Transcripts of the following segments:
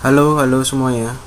Halo, halo semuanya.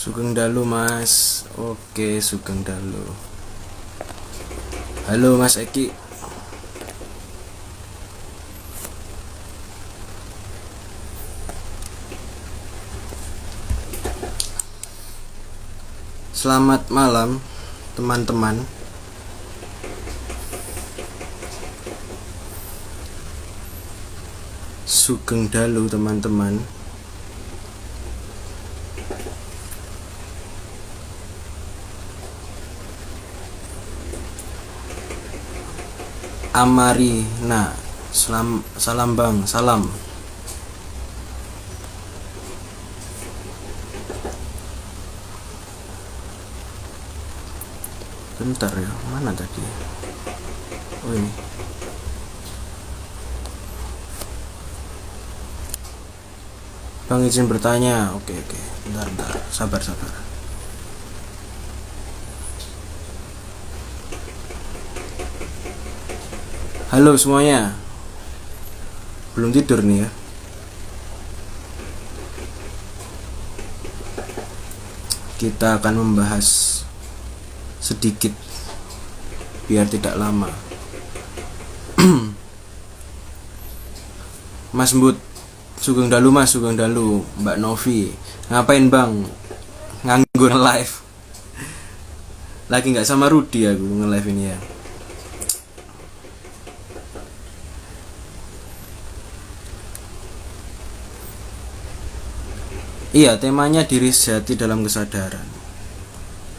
Sugeng Dalu Mas. Oke, Sugeng Dalu. Halo Mas Eki. Selamat malam teman-teman. Sugeng Dalu teman-teman. Amarina, salam bang, salam. Bentar ya, mana tadi? Oh ini. Bang izin bertanya. Oke. Bentar, sabar. Halo semuanya. Belum tidur nih ya. Kita akan membahas sedikit biar tidak lama. Mas Mbut, Sugeng Dalu Mas, Sugeng Dalu. Mbak Novi, ngapain bang? Nganggur live. Lagi nggak sama Rudi aku nge-live ini ya. Iya, temanya diri sejati dalam kesadaran.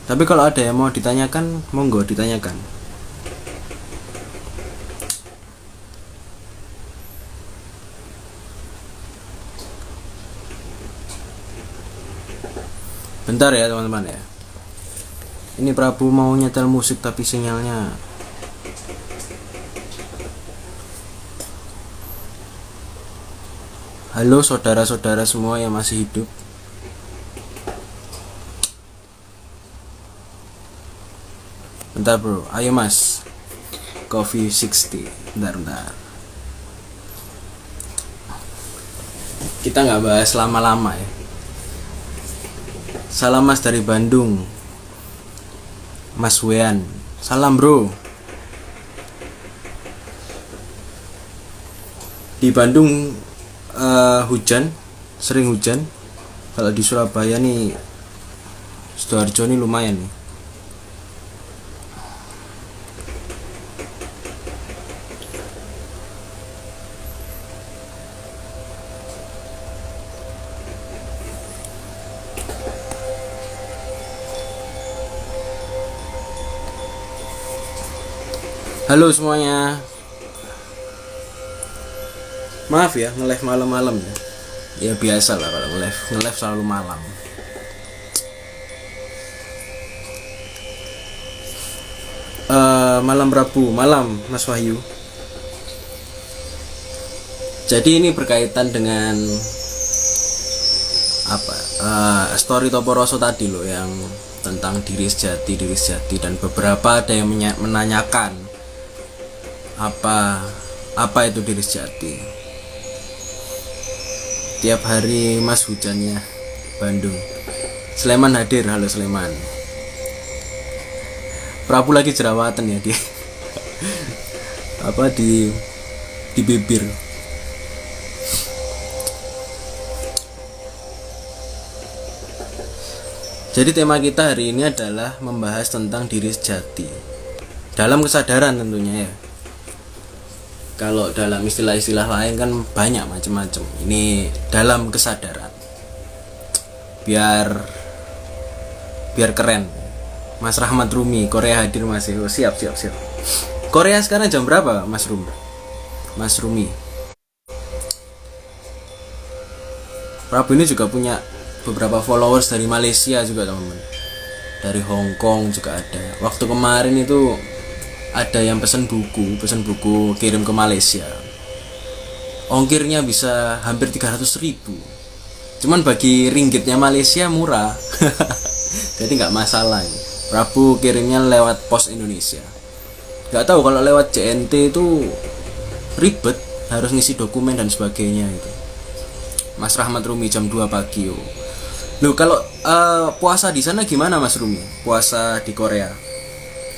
Tapi kalau ada yang mau ditanyakan, monggo ditanyakan. Bentar ya teman-teman ya. Ini Prabu mau nyetel musik tapi sinyalnya. Halo saudara-saudara semua yang masih hidup. Bentar bro, ayo mas. Coffee 60. Bentar. Kita nggak bahas lama-lama ya. Salam mas dari Bandung, Mas Wean. Salam bro. Di Bandung hujan, sering hujan. Kalau di Surabaya nih, Sidoarjo nih lumayan nih. Halo semuanya. Maaf ya nge-live malam-malam ya. Ya biasa lah kalau nge-live selalu malam. Malam Rabu, malam Mas Wahyu. Jadi ini berkaitan dengan apa? Story Toporoso tadi loh yang tentang diri sejati dan beberapa ada yang menanyakan apa itu diri sejati. Tiap hari mas hujannya Bandung. Sleman hadir, halo Sleman. Prabu lagi jerawatan ya dia. di bibir. Jadi tema kita hari ini adalah membahas tentang diri sejati dalam kesadaran tentunya ya. Kalau dalam istilah-istilah lain kan banyak macam-macam. Ini dalam kesadaran. Biar keren. Mas Rahmat Rumi, Korea hadir Mas. Oh, siap. Korea sekarang jam berapa Mas Rumi? Prabu ini juga punya beberapa followers dari Malaysia juga teman-teman, dari Hong Kong juga ada. Waktu kemarin itu ada yang pesan buku kirim ke Malaysia, ongkirnya bisa hampir 300.000. Cuman bagi ringgitnya Malaysia murah. Jadi nggak masalah ya. Prabu kirimnya lewat pos Indonesia. Nggak tahu kalau lewat JNT itu ribet, harus ngisi dokumen dan sebagainya itu. Mas Rahmat Rumi jam 2 pagi. Loh, kalau puasa di sana gimana Mas Rumi? Puasa di Korea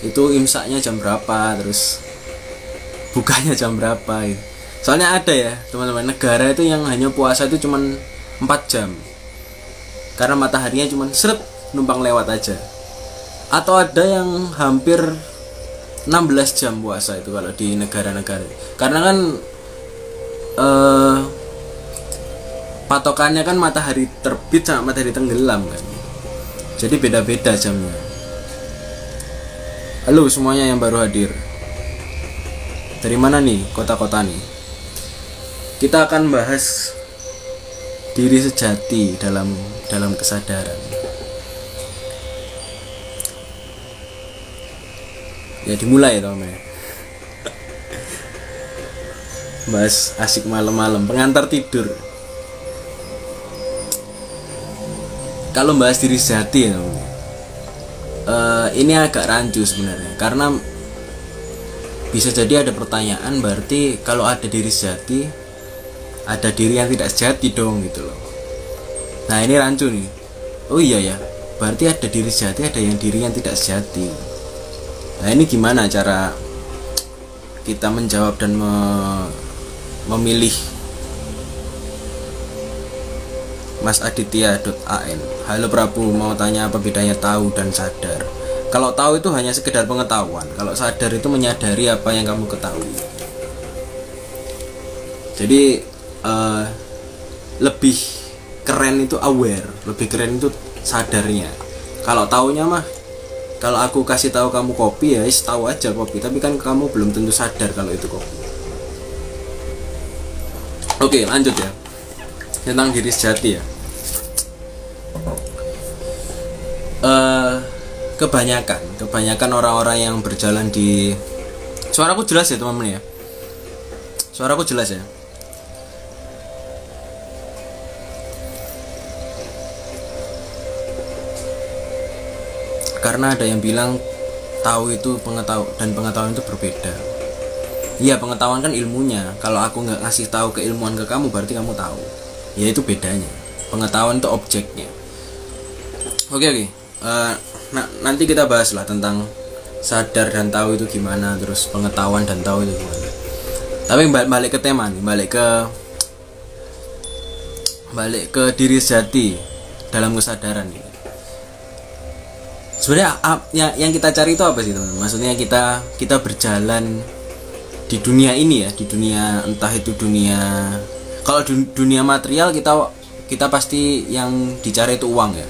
itu imsaknya jam berapa, terus bukanya jam berapa ya? Soalnya ada ya teman-teman, negara itu yang hanya puasa itu cuman 4 jam karena mataharinya cuman seret numpang lewat aja. Atau ada yang hampir 16 jam puasa itu kalau di negara-negara. Karena kan patokannya kan matahari terbit sama matahari tenggelam kan. Jadi beda-beda jamnya. Halo semuanya yang baru hadir. Dari mana nih kota-kota nih? Kita akan bahas diri sejati dalam kesadaran. Ya dimulai ya teman-teman. Bahas asik malam-malam, pengantar tidur. Kalau bahas diri sejati ya teman-teman, ini agak rancu sebenarnya, karena bisa jadi ada pertanyaan, berarti kalau ada diri sejati, ada diri yang tidak sejati dong gitu loh. Nah ini rancu nih. Oh iya ya, berarti ada diri sejati, ada yang diri yang tidak sejati. Nah ini gimana cara kita menjawab dan memilih? Mas Aditya.an, halo Prabu, mau tanya apa bedanya tahu dan sadar? Kalau tahu itu hanya sekedar pengetahuan, kalau sadar itu menyadari apa yang kamu ketahui. Jadi lebih keren itu aware, lebih keren itu sadarnya. Kalau taunya mah, kalau aku kasih tahu kamu kopi ya tahu aja kopi, tapi kan kamu belum tentu sadar kalau itu kopi. Oke, lanjut ya, tentang diri sejati ya. Kebanyakan orang-orang yang berjalan di, suaraku jelas ya teman-teman ya, suaraku jelas ya. Karena ada yang bilang tahu itu pengetahuan dan pengetahuan itu berbeda. Iya, pengetahuan kan ilmunya. Kalau aku nggak ngasih tahu keilmuan ke kamu, berarti kamu tahu. Ya itu bedanya. Pengetahuan itu objeknya. Oke. Nanti kita bahas lah tentang sadar dan tahu itu gimana, terus pengetahuan dan tahu itu gimana. Tapi balik ke tema nih, balik ke diri sejati dalam kesadaran nih. Sebenarnya yang kita cari itu apa sih teman? Maksudnya kita berjalan di dunia ini ya, di dunia, entah itu dunia, kalau dunia material kita pasti yang dicari itu uang ya.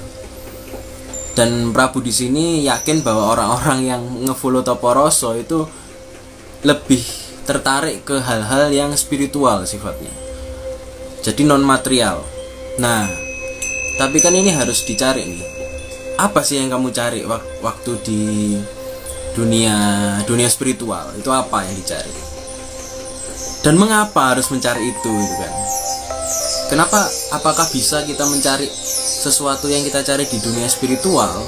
Dan Prabu di sini yakin bahwa orang-orang yang ngefollow Toporoso itu lebih tertarik ke hal-hal yang spiritual sifatnya, jadi non material. Nah, tapi kan ini harus dicari nih, apa sih yang kamu cari waktu di dunia spiritual itu, apa yang dicari dan mengapa harus mencari itu gitu kan. Kenapa, apakah bisa kita mencari sesuatu yang kita cari di dunia spiritual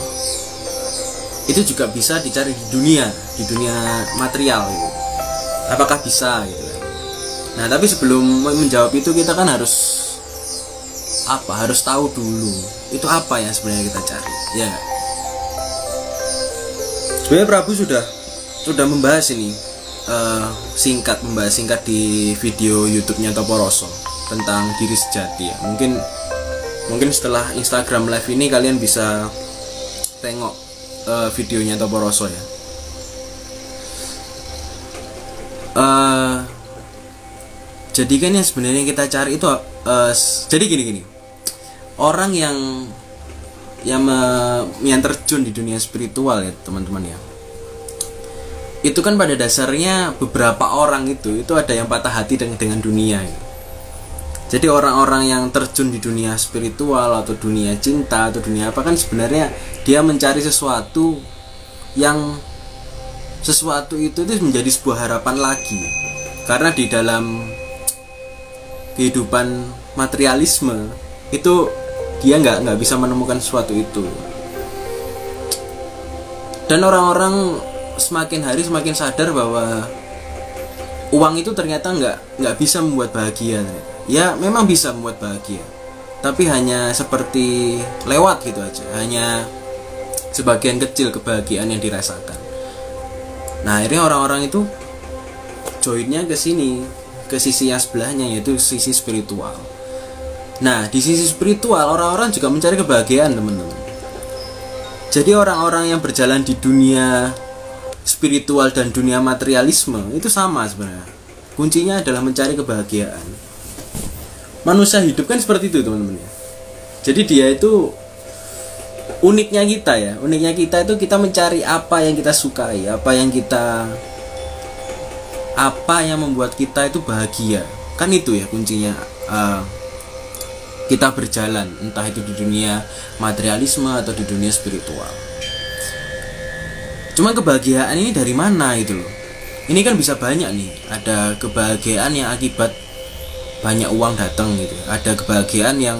itu juga bisa dicari di dunia material gitu. Apakah bisa gitu kan. Nah, tapi sebelum menjawab itu kita kan harus tahu dulu itu apa yang sebenarnya kita cari ya. Sebenarnya Prabu sudah membahas ini membahas singkat di video YouTube-nya Toporoso tentang diri sejati ya. Mungkin setelah Instagram live ini kalian bisa tengok videonya Toporoso ya. Jadi kan yang sebenarnya kita cari itu jadi gini. Orang yang terjun di dunia spiritual ya teman-teman ya, itu kan pada dasarnya beberapa orang itu ada yang patah hati dengan dunia ya. Jadi orang-orang yang terjun di dunia spiritual atau dunia cinta atau dunia apa kan sebenarnya dia mencari sesuatu yang sesuatu itu menjadi sebuah harapan lagi. Karena di dalam kehidupan materialisme itu dia nggak bisa menemukan sesuatu itu. Dan orang-orang semakin hari semakin sadar bahwa uang itu ternyata nggak bisa membuat bahagia. Ya memang bisa membuat bahagia, tapi hanya seperti lewat gitu aja, hanya sebagian kecil kebahagiaan yang dirasakan. Nah akhirnya orang-orang itu joinnya ke sini, ke sisi yang sebelahnya, yaitu sisi spiritual. Nah di sisi spiritual orang-orang juga mencari kebahagiaan, teman-teman. Jadi orang-orang yang berjalan di dunia spiritual dan dunia materialisme itu sama sebenarnya. Kuncinya adalah mencari kebahagiaan. Manusia hidup kan seperti itu, teman-teman ya. Jadi dia itu uniknya kita itu kita mencari apa yang kita sukai, apa yang membuat kita itu bahagia. Kan itu ya kuncinya. Kita berjalan entah itu di dunia materialisme atau di dunia spiritual. Cuma kebahagiaan ini dari mana itu loh. Ini kan bisa banyak nih. Ada kebahagiaan yang akibat banyak uang datang gitu. Ada kebahagiaan yang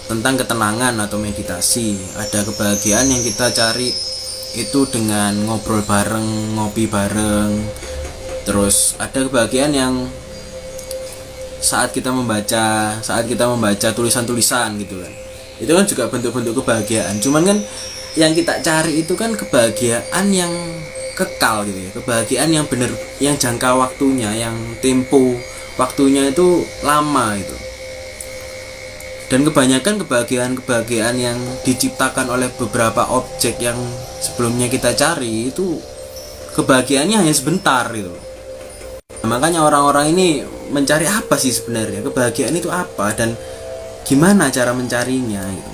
tentang ketenangan atau meditasi. Ada kebahagiaan yang kita cari itu dengan ngobrol bareng, ngopi bareng. Terus ada kebahagiaan yang saat kita membaca tulisan-tulisan gitu kan. Itu kan juga bentuk-bentuk kebahagiaan. Cuman kan yang kita cari itu kan kebahagiaan yang kekal gitu ya. Kebahagiaan yang benar, yang jangka waktunya, yang tempo waktunya itu lama itu. Dan kebanyakan kebahagiaan yang diciptakan oleh beberapa objek yang sebelumnya kita cari itu kebahagiaannya hanya sebentar gitu. Nah, makanya orang-orang ini mencari apa sih sebenarnya kebahagiaan itu apa dan gimana cara mencarinya gitu.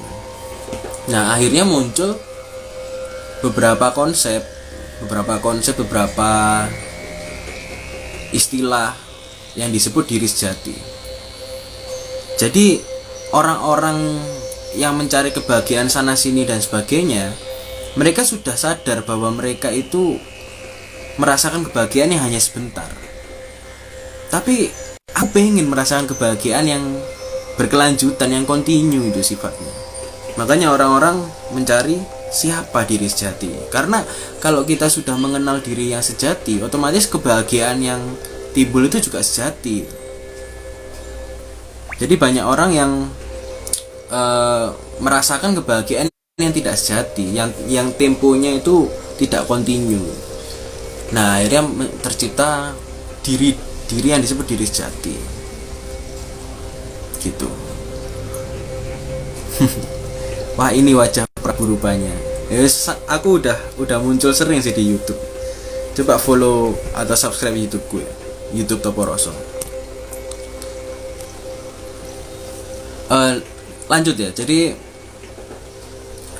Nah akhirnya muncul beberapa konsep, beberapa istilah yang disebut diri sejati. Jadi orang-orang yang mencari kebahagiaan sana sini dan sebagainya, mereka sudah sadar bahwa mereka itu merasakan kebahagiaan yang hanya sebentar. Tapi aku pengen merasakan kebahagiaan yang berkelanjutan, yang kontinu itu sifatnya. Makanya orang-orang mencari siapa diri sejati. Karena kalau kita sudah mengenal diri yang sejati, otomatis kebahagiaan yang timbul itu juga sejati. Jadi banyak orang yang merasakan kebahagiaan yang tidak sejati, yang temponya itu tidak kontinu. Nah akhirnya tercipta diri yang disebut diri sejati gitu. Wah ini wajah Prabu rupanya. Aku udah muncul sering sih di YouTube. Coba follow atau subscribe YouTube gue, YouTube Toporoso. Lanjut ya. Jadi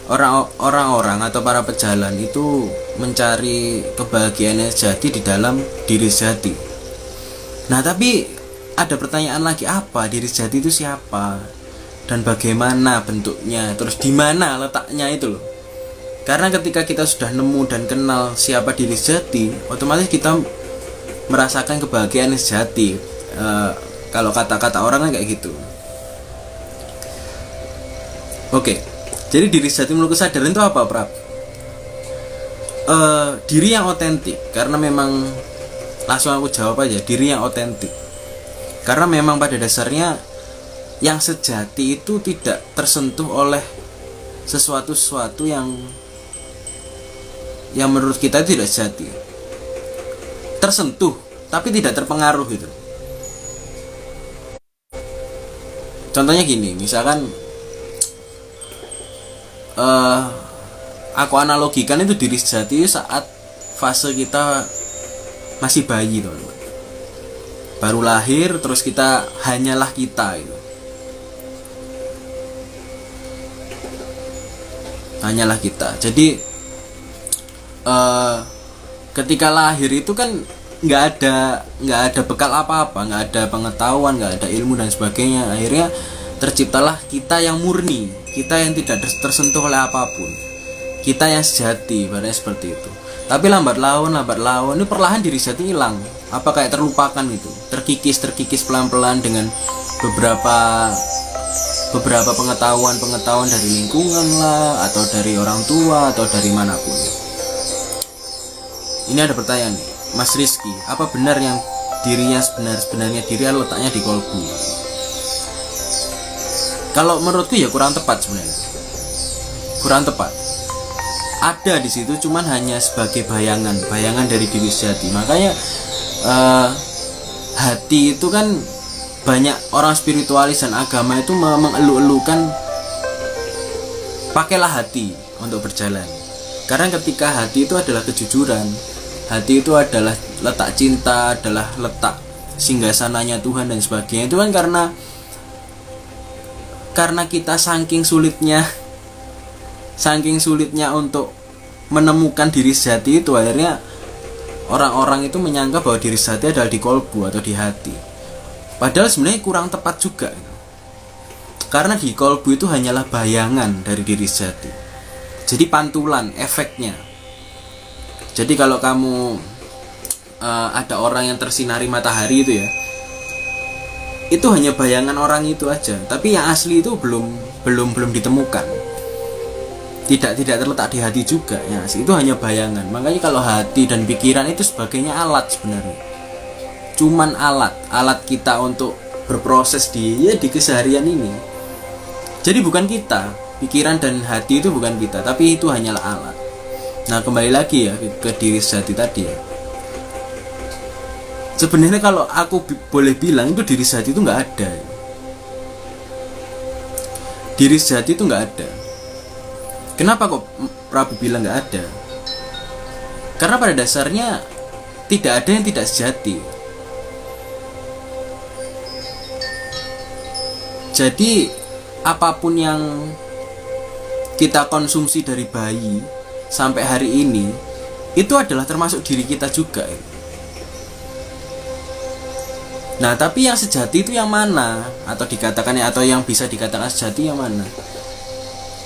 orang-orang atau para pejalan itu mencari kebahagiaannya sejati di dalam diri sejati. Nah tapi ada pertanyaan lagi, apa diri sejati itu siapa dan bagaimana bentuknya, terus di mana letaknya itu loh. Karena ketika kita sudah nemu dan kenal siapa diri sejati, otomatis kita merasakan kebahagiaan sejati. Kalau kata-kata orang kan kayak gitu. Oke, jadi diri sejati menurut kesadaran itu apa, Prab? Diri yang otentik. Karena memang langsung aku jawab aja, diri yang otentik. Karena memang pada dasarnya yang sejati itu tidak tersentuh oleh sesuatu yang menurut kita tidak sejati. Tersentuh tapi tidak terpengaruh gitu. Contohnya gini, misalkan aku analogikan itu diri sejati saat fase kita masih bayi, teman-teman. Baru lahir terus kita hanyalah kita gitu. Hanyalah kita. Jadi ketika lahir itu kan nggak ada bekal apa-apa, nggak ada pengetahuan, nggak ada ilmu dan sebagainya. Akhirnya terciptalah kita yang murni, kita yang tidak tersentuh oleh apapun, kita yang sejati, ibaratnya seperti itu. Tapi lambat laun ini perlahan diri sejati hilang, apa kayak terlupakan gitu, terkikis pelan-pelan dengan beberapa pengetahuan dari lingkungan lah, atau dari orang tua, atau dari manapun. Ini ada pertanyaan nih, Mas Rizky, apa benar yang dirinya sebenarnya diri letaknya di kolbu? Kalau menurutku ya kurang tepat sebenarnya, kurang tepat. Ada di situ, cuman hanya sebagai bayangan dari diri sejati. Makanya hati itu kan banyak orang spiritualis dan agama itu mengeluh-elukan pakailah hati untuk berjalan. Karena ketika hati itu adalah kejujuran, hati itu adalah letak cinta, adalah letak singgasananya Tuhan dan sebagainya. Itu kan karena kita saking sulitnya untuk menemukan diri sejati itu, akhirnya orang-orang itu menyangka bahwa diri sejati adalah di kolbu atau di hati. Padahal sebenarnya kurang tepat juga, karena di kolbu itu hanyalah bayangan dari diri sejati. Jadi pantulan, efeknya. Jadi kalau kamu ada orang yang tersinari matahari itu ya, itu hanya bayangan orang itu aja, tapi yang asli itu belum ditemukan. Tidak terletak di hati juga ya, itu hanya bayangan. Makanya kalau hati dan pikiran itu sebagainya alat sebenarnya, cuman alat kita untuk berproses di keseharian ini. Jadi bukan kita, pikiran dan hati itu bukan kita, tapi itu hanyalah alat. Nah, kembali lagi ya ke diri sejati tadi ya. Sebenarnya kalau aku boleh bilang, itu diri sejati itu nggak ada. Diri sejati itu nggak ada. Kenapa kok Prabu bilang nggak ada? Karena pada dasarnya tidak ada yang tidak sejati. Jadi apapun yang kita konsumsi dari bayi sampai hari ini, itu adalah termasuk diri kita juga. Nah, tapi yang sejati itu yang mana? Atau yang bisa dikatakan sejati yang mana?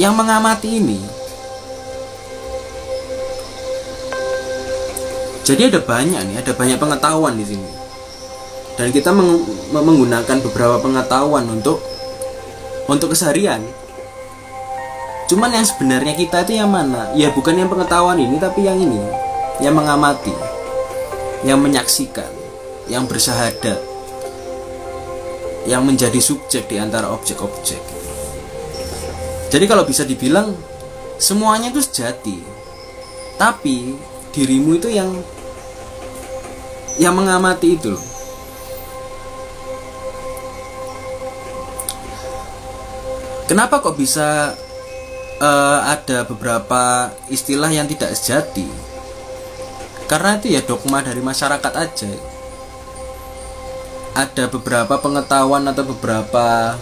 Yang mengamati ini. Jadi ada banyak pengetahuan di sini. Dan kita menggunakan beberapa pengetahuan untuk keseharian. Cuman yang sebenarnya kita itu yang mana? Ya bukan yang pengetahuan ini, tapi yang ini, yang mengamati, yang menyaksikan, yang bersahadat, yang menjadi subjek di antara objek-objek. Jadi kalau bisa dibilang semuanya itu sejati, tapi dirimu itu yang mengamati itu loh. Kenapa kok bisa ada beberapa istilah yang tidak sejati? Karena itu ya dogma dari masyarakat aja. Ada beberapa pengetahuan atau beberapa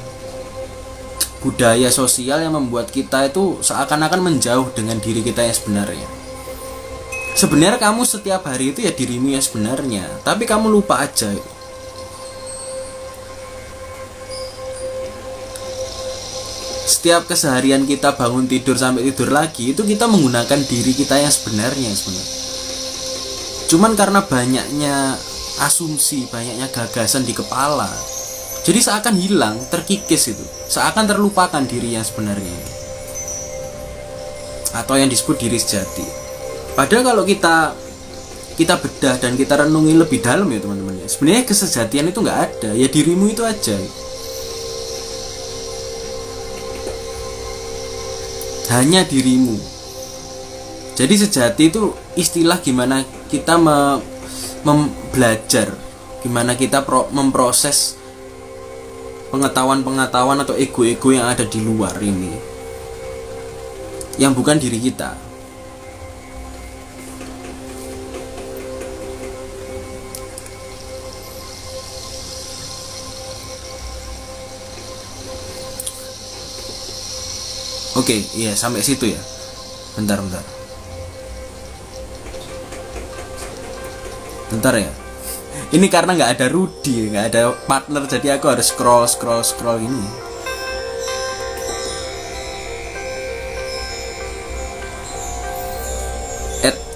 budaya sosial yang membuat kita itu seakan-akan menjauh dengan diri kita yang sebenarnya. Sebenarnya kamu setiap hari itu ya dirimu yang sebenarnya, tapi kamu lupa aja. Setiap keseharian kita bangun tidur sampai tidur lagi, itu kita menggunakan diri kita yang sebenarnya. Cuman karena banyaknya asumsi, banyaknya gagasan di kepala, jadi seakan hilang, terkikis itu, seakan terlupakan diri yang sebenarnya, atau yang disebut diri sejati. Padahal kalau kita bedah dan kita renungi lebih dalam ya teman-teman, sebenarnya kesejatian itu nggak ada, ya dirimu itu aja. Hanya dirimu. Jadi sejati itu istilah gimana kita belajar, gimana kita memproses pengetahuan atau ego-ego yang ada di luar ini, yang bukan diri kita. Oke, iya sampai situ ya. Bentar ya. Ini karena nggak ada Rudy, nggak ada partner, jadi aku harus scroll ini.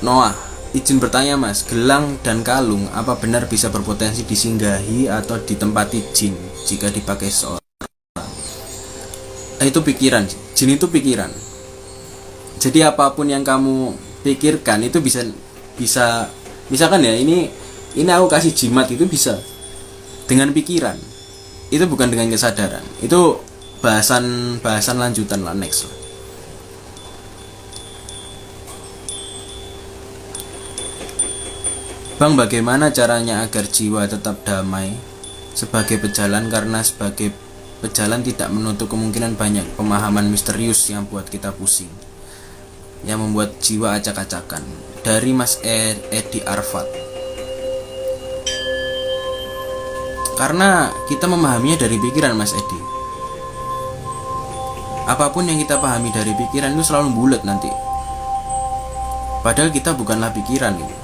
Noah, izin bertanya mas, gelang dan kalung apa benar bisa berpotensi disinggahi atau ditempati jin jika dipakai seorang? Itu pikiran, jin itu pikiran. Jadi apapun yang kamu pikirkan itu bisa misalkan ya, ini aku kasih jimat, itu bisa dengan pikiran. Itu bukan dengan kesadaran. Itu bahasan lanjutan lah, next lah. Bang, bagaimana caranya agar jiwa tetap damai sebagai pejalan? Karena sebagai pejalan tidak menutup kemungkinan banyak pemahaman misterius yang buat kita pusing, yang membuat jiwa acak-acakan. Dari Mas Edi Arfat. Karena kita memahaminya dari pikiran, Mas Edi. Apapun yang kita pahami dari pikiran itu selalu bulat nanti. Padahal kita bukanlah pikiran gitu.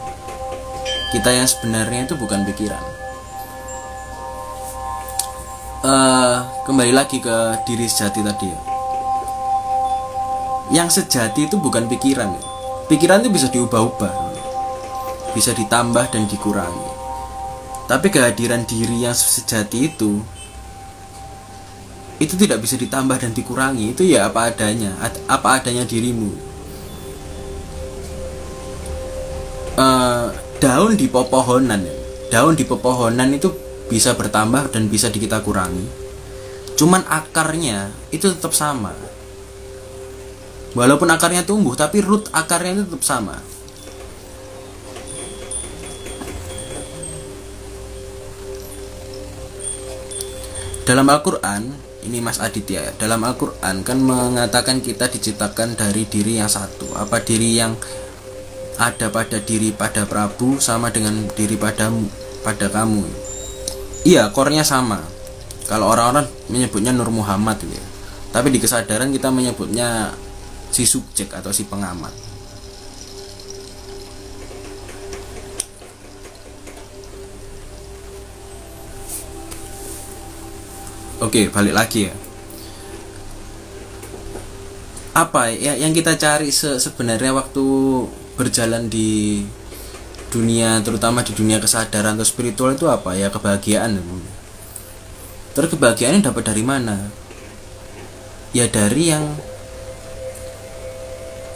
Kita yang sebenarnya itu bukan pikiran. Kembali lagi ke diri sejati tadi ya. Yang sejati itu bukan pikiran ya. Pikiran itu bisa diubah-ubah, bisa ditambah dan dikurangi. Tapi kehadiran diri yang sejati itu tidak bisa ditambah dan dikurangi. Itu ya apa adanya dirimu. Daun di pepohonan itu bisa bertambah dan bisa kita kurangi. Cuman akarnya itu tetap sama. Walaupun akarnya tumbuh, tapi root akarnya itu tetap sama. Dalam Al-Quran, ini Mas Aditya, dalam Al-Quran kan mengatakan kita diciptakan dari diri yang satu. Apa diri yang ada pada diri pada Prabu sama dengan diri pada kamu? Iya, core-nya sama. Kalau orang-orang menyebutnya Nur Muhammad gitu ya. Tapi di kesadaran kita menyebutnya si subjek atau si pengamat. Oke, balik lagi ya. Apa ya yang kita cari sebenarnya waktu berjalan di dunia, terutama di dunia kesadaran atau spiritual itu apa? Ya kebahagiaan. Terus kebahagiaannya dapat dari mana? Ya dari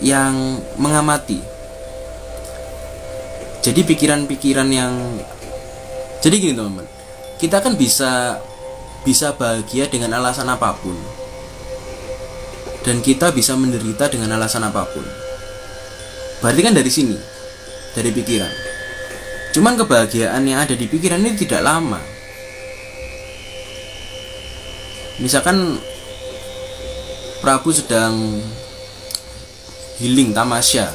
yang mengamati. Jadi pikiran-pikiran yang, jadi gini teman-teman, kita kan bisa bahagia dengan alasan apapun, dan kita bisa menderita dengan alasan apapun. Berarti kan dari sini, dari pikiran. Cuman kebahagiaan yang ada di pikiran ini tidak lama. Misalkan Prabu sedang healing, tamasya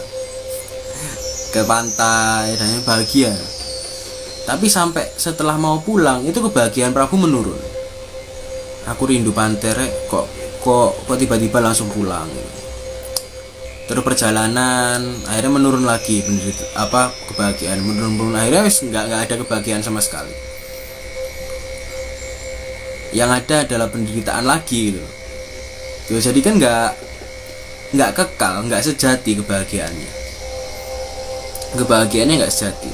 ke pantai dan bahagia, tapi sampai setelah mau pulang itu kebahagiaan Prabu menurun. Aku rindu pantai, kok tiba-tiba langsung pulang. Terus perjalanan akhirnya menurun lagi, kebahagiaan menurun, akhirnya nggak ada kebahagiaan sama sekali. Yang ada adalah penderitaan lagi gitu. Tuh, jadi kan nggak kekal, nggak sejati kebahagiaannya. Kebahagiaannya nggak sejati.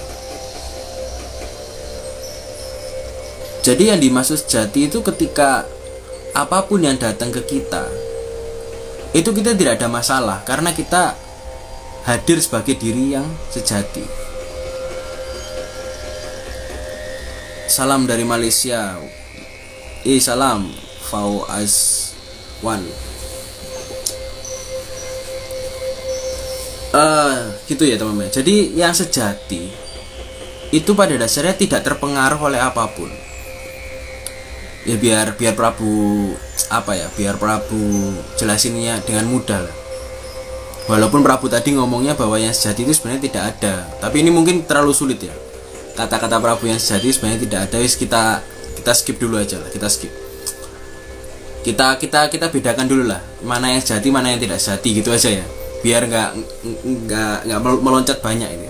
Jadi yang dimaksud sejati itu ketika apapun yang datang ke kita, itu kita tidak ada masalah karena kita hadir sebagai diri yang sejati. Salam dari Malaysia. Salam Fauaz Wan. Gitu ya teman-teman. Jadi yang sejati itu pada dasarnya tidak terpengaruh oleh apapun. Ya biar Prabu biar Prabu jelasinnya dengan mudah lah. Walaupun Prabu tadi ngomongnya bahwa yang sejati itu sebenarnya tidak ada, tapi ini mungkin terlalu sulit ya. Kata-kata Prabu yang sejati sebenarnya tidak ada. Kita skip dulu aja lah, kita skip. Kita bedakan dulu lah, mana yang sejati, mana yang tidak sejati gitu aja ya. Biar nggak meloncat banyak ini.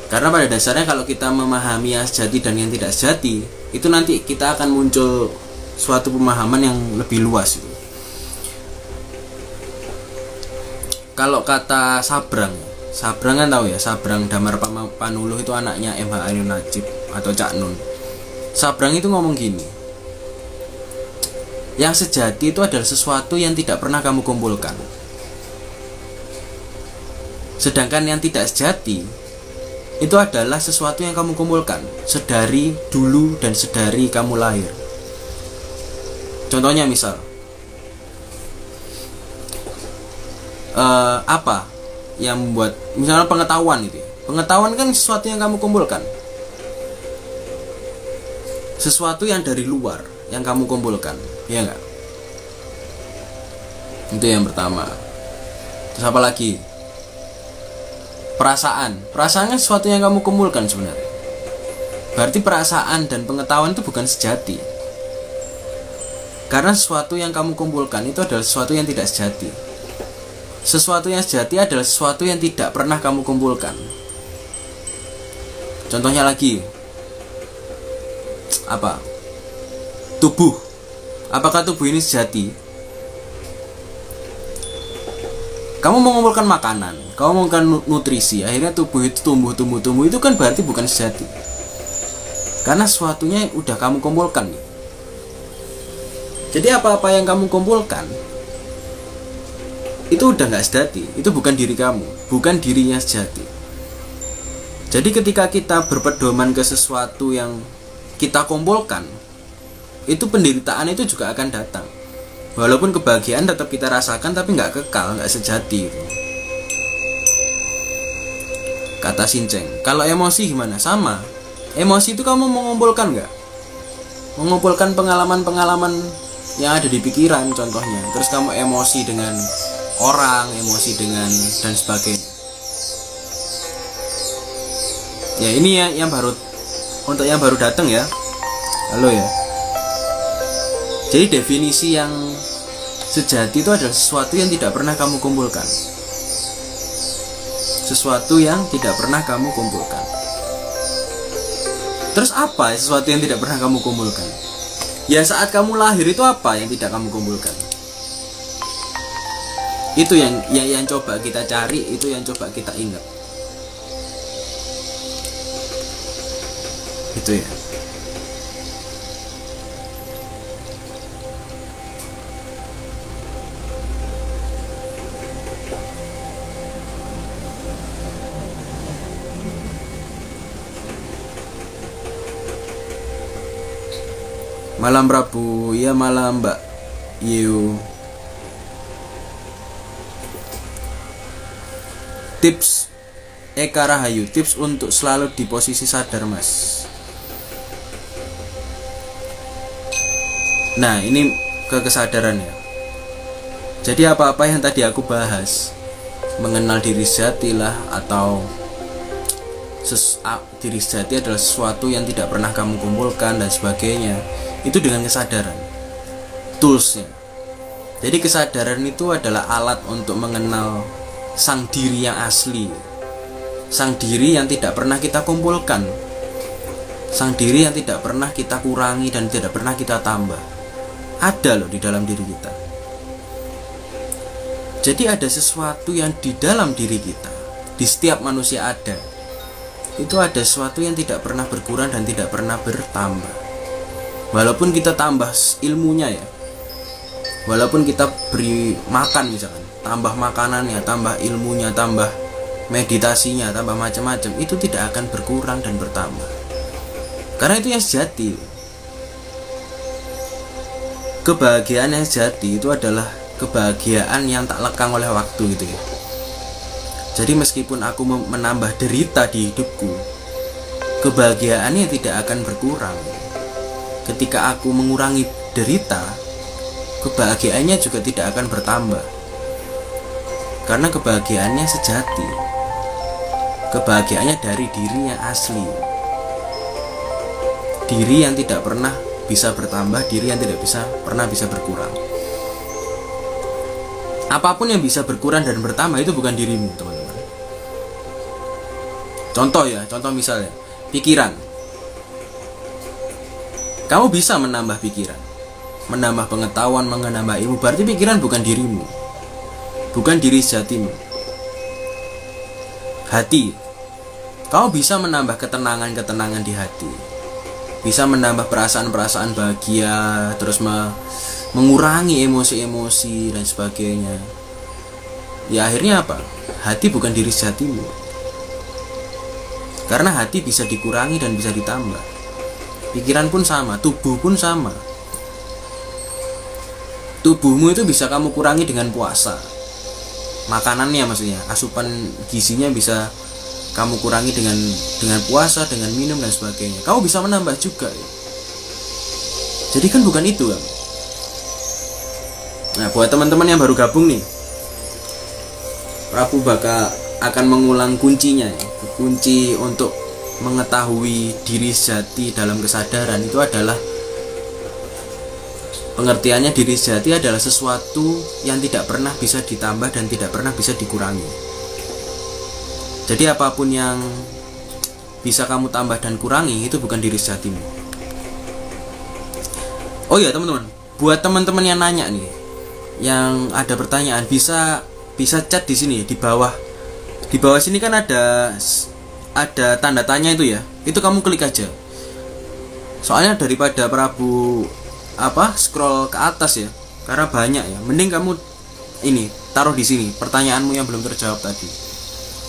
Karena pada dasarnya kalau kita memahami yang sejati dan yang tidak sejati, itu nanti kita akan muncul suatu pemahaman yang lebih luas itu. Kalau kata Sabrang kan tahu ya, Sabrang Damar Panuluh itu anaknya MH Ainun Najib atau Cak Nun. Sabrang itu ngomong gini, yang sejati itu adalah sesuatu yang tidak pernah kamu kumpulkan. Sedangkan yang tidak sejati itu adalah sesuatu yang kamu kumpulkan sedari dulu dan sedari kamu lahir. Contohnya misal apa yang membuat, misalnya pengetahuan itu ya. Pengetahuan kan sesuatu yang kamu kumpulkan, sesuatu yang dari luar yang kamu kumpulkan, ya enggak? Itu yang pertama. Terus apa lagi? Perasaan kan sesuatu yang kamu kumpulkan sebenarnya. Berarti perasaan dan pengetahuan itu bukan sejati. Karena sesuatu yang kamu kumpulkan itu adalah sesuatu yang tidak sejati. Sesuatu yang sejati adalah sesuatu yang tidak pernah kamu kumpulkan. Contohnya lagi, apa? Tubuh. Apakah tubuh ini sejati? Kamu mengumpulkan makanan, kamu mengumpulkan nutrisi, akhirnya tubuh itu tumbuh, itu kan berarti bukan sejati. Karena sesuatunya udah kamu kumpulkan. Jadi apa-apa yang kamu kumpulkan itu udah gak sejati, itu bukan diri kamu, bukan dirinya sejati. Jadi ketika kita berpedoman ke sesuatu yang kita kumpulkan, itu penderitaan itu juga akan datang. Walaupun kebahagiaan tetap kita rasakan, tapi nggak kekal, nggak sejati. Kata Sinceng, kalau emosi gimana? Sama. Emosi itu kamu mengumpulkan nggak? Mengumpulkan pengalaman-pengalaman yang ada di pikiran contohnya. Terus kamu emosi dengan orang, emosi dengan dan sebagainya. Ya ini ya yang baru, untuk yang baru datang ya. Halo ya. Jadi definisi yang sejati itu adalah sesuatu yang tidak pernah kamu kumpulkan. Sesuatu yang tidak pernah kamu kumpulkan. Terus apa sesuatu yang tidak pernah kamu kumpulkan? Ya saat kamu lahir itu apa yang tidak kamu kumpulkan? Itu yang coba kita cari, itu yang coba kita ingat. Itu ya. Malam Prabu, ya malam Mbak Yu. Tips Eka Rahayu, tips untuk selalu di posisi sadar Mas. Nah ini kesadaran ya. Jadi apa-apa yang tadi aku bahas, mengenal diri sejati lah, atau diri sejati adalah sesuatu yang tidak pernah kamu kumpulkan dan sebagainya, itu dengan kesadaran, toolsnya. Jadi kesadaran itu adalah alat untuk mengenal sang diri yang asli, sang diri yang tidak pernah kita kumpulkan, sang diri yang tidak pernah kita kurangi dan tidak pernah kita tambah. Ada loh di dalam diri kita. Jadi ada sesuatu yang di dalam diri kita, di setiap manusia ada. Itu ada sesuatu yang tidak pernah berkurang dan tidak pernah bertambah. Walaupun kita tambah ilmunya ya, walaupun kita beri makan misalkan, tambah makanannya, tambah ilmunya, tambah meditasinya, tambah macam-macam, itu tidak akan berkurang dan bertambah. Karena itu yang sejati. Kebahagiaan yang sejati itu adalah kebahagiaan yang tak lekang oleh waktu gitu ya. Jadi meskipun aku menambah derita di hidupku, kebahagiaannya tidak akan berkurang. Ketika aku mengurangi derita, kebahagiaannya juga tidak akan bertambah. Karena kebahagiaannya sejati. Kebahagiaannya dari diri yang asli. Diri yang tidak pernah bisa bertambah, diri yang tidak pernah bisa berkurang. Apapun yang bisa berkurang dan bertambah itu bukan dirimu, teman-teman. Contoh misalnya pikiran. Kamu bisa menambah pikiran, menambah pengetahuan, menambah ilmu. Berarti pikiran bukan dirimu, bukan diri sejatimu. Hati, kau bisa menambah ketenangan di hati, bisa menambah perasaan bahagia, terus mengurangi emosi-emosi dan sebagainya. Ya akhirnya apa? Hati bukan diri sejatimu, karena hati bisa dikurangi dan bisa ditambah. Pikiran pun sama, tubuh pun sama. Tubuhmu itu bisa kamu kurangi dengan puasa. Makanannya maksudnya, asupan gizinya bisa kamu kurangi dengan puasa, dengan minum dan sebagainya. Kamu bisa menambah juga ya. Jadi kan bukan itu kan. Nah, buat teman-teman yang baru gabung nih, Prabu bakal akan mengulang kuncinya ya. Kunci untuk mengetahui diri sejati dalam kesadaran itu adalah, pengertiannya diri sejati adalah sesuatu yang tidak pernah bisa ditambah dan tidak pernah bisa dikurangi. Jadi apapun yang bisa kamu tambah dan kurangi itu bukan diri sejatimu. Oh ya teman-teman, buat teman-teman yang nanya nih, yang ada pertanyaan, bisa chat di sini di bawah. Di bawah sini kan ada tanda tanya itu ya. Itu kamu klik aja. Soalnya daripada Prabu scroll ke atas ya, karena banyak ya. Mending kamu ini taruh di sini pertanyaanmu yang belum terjawab tadi.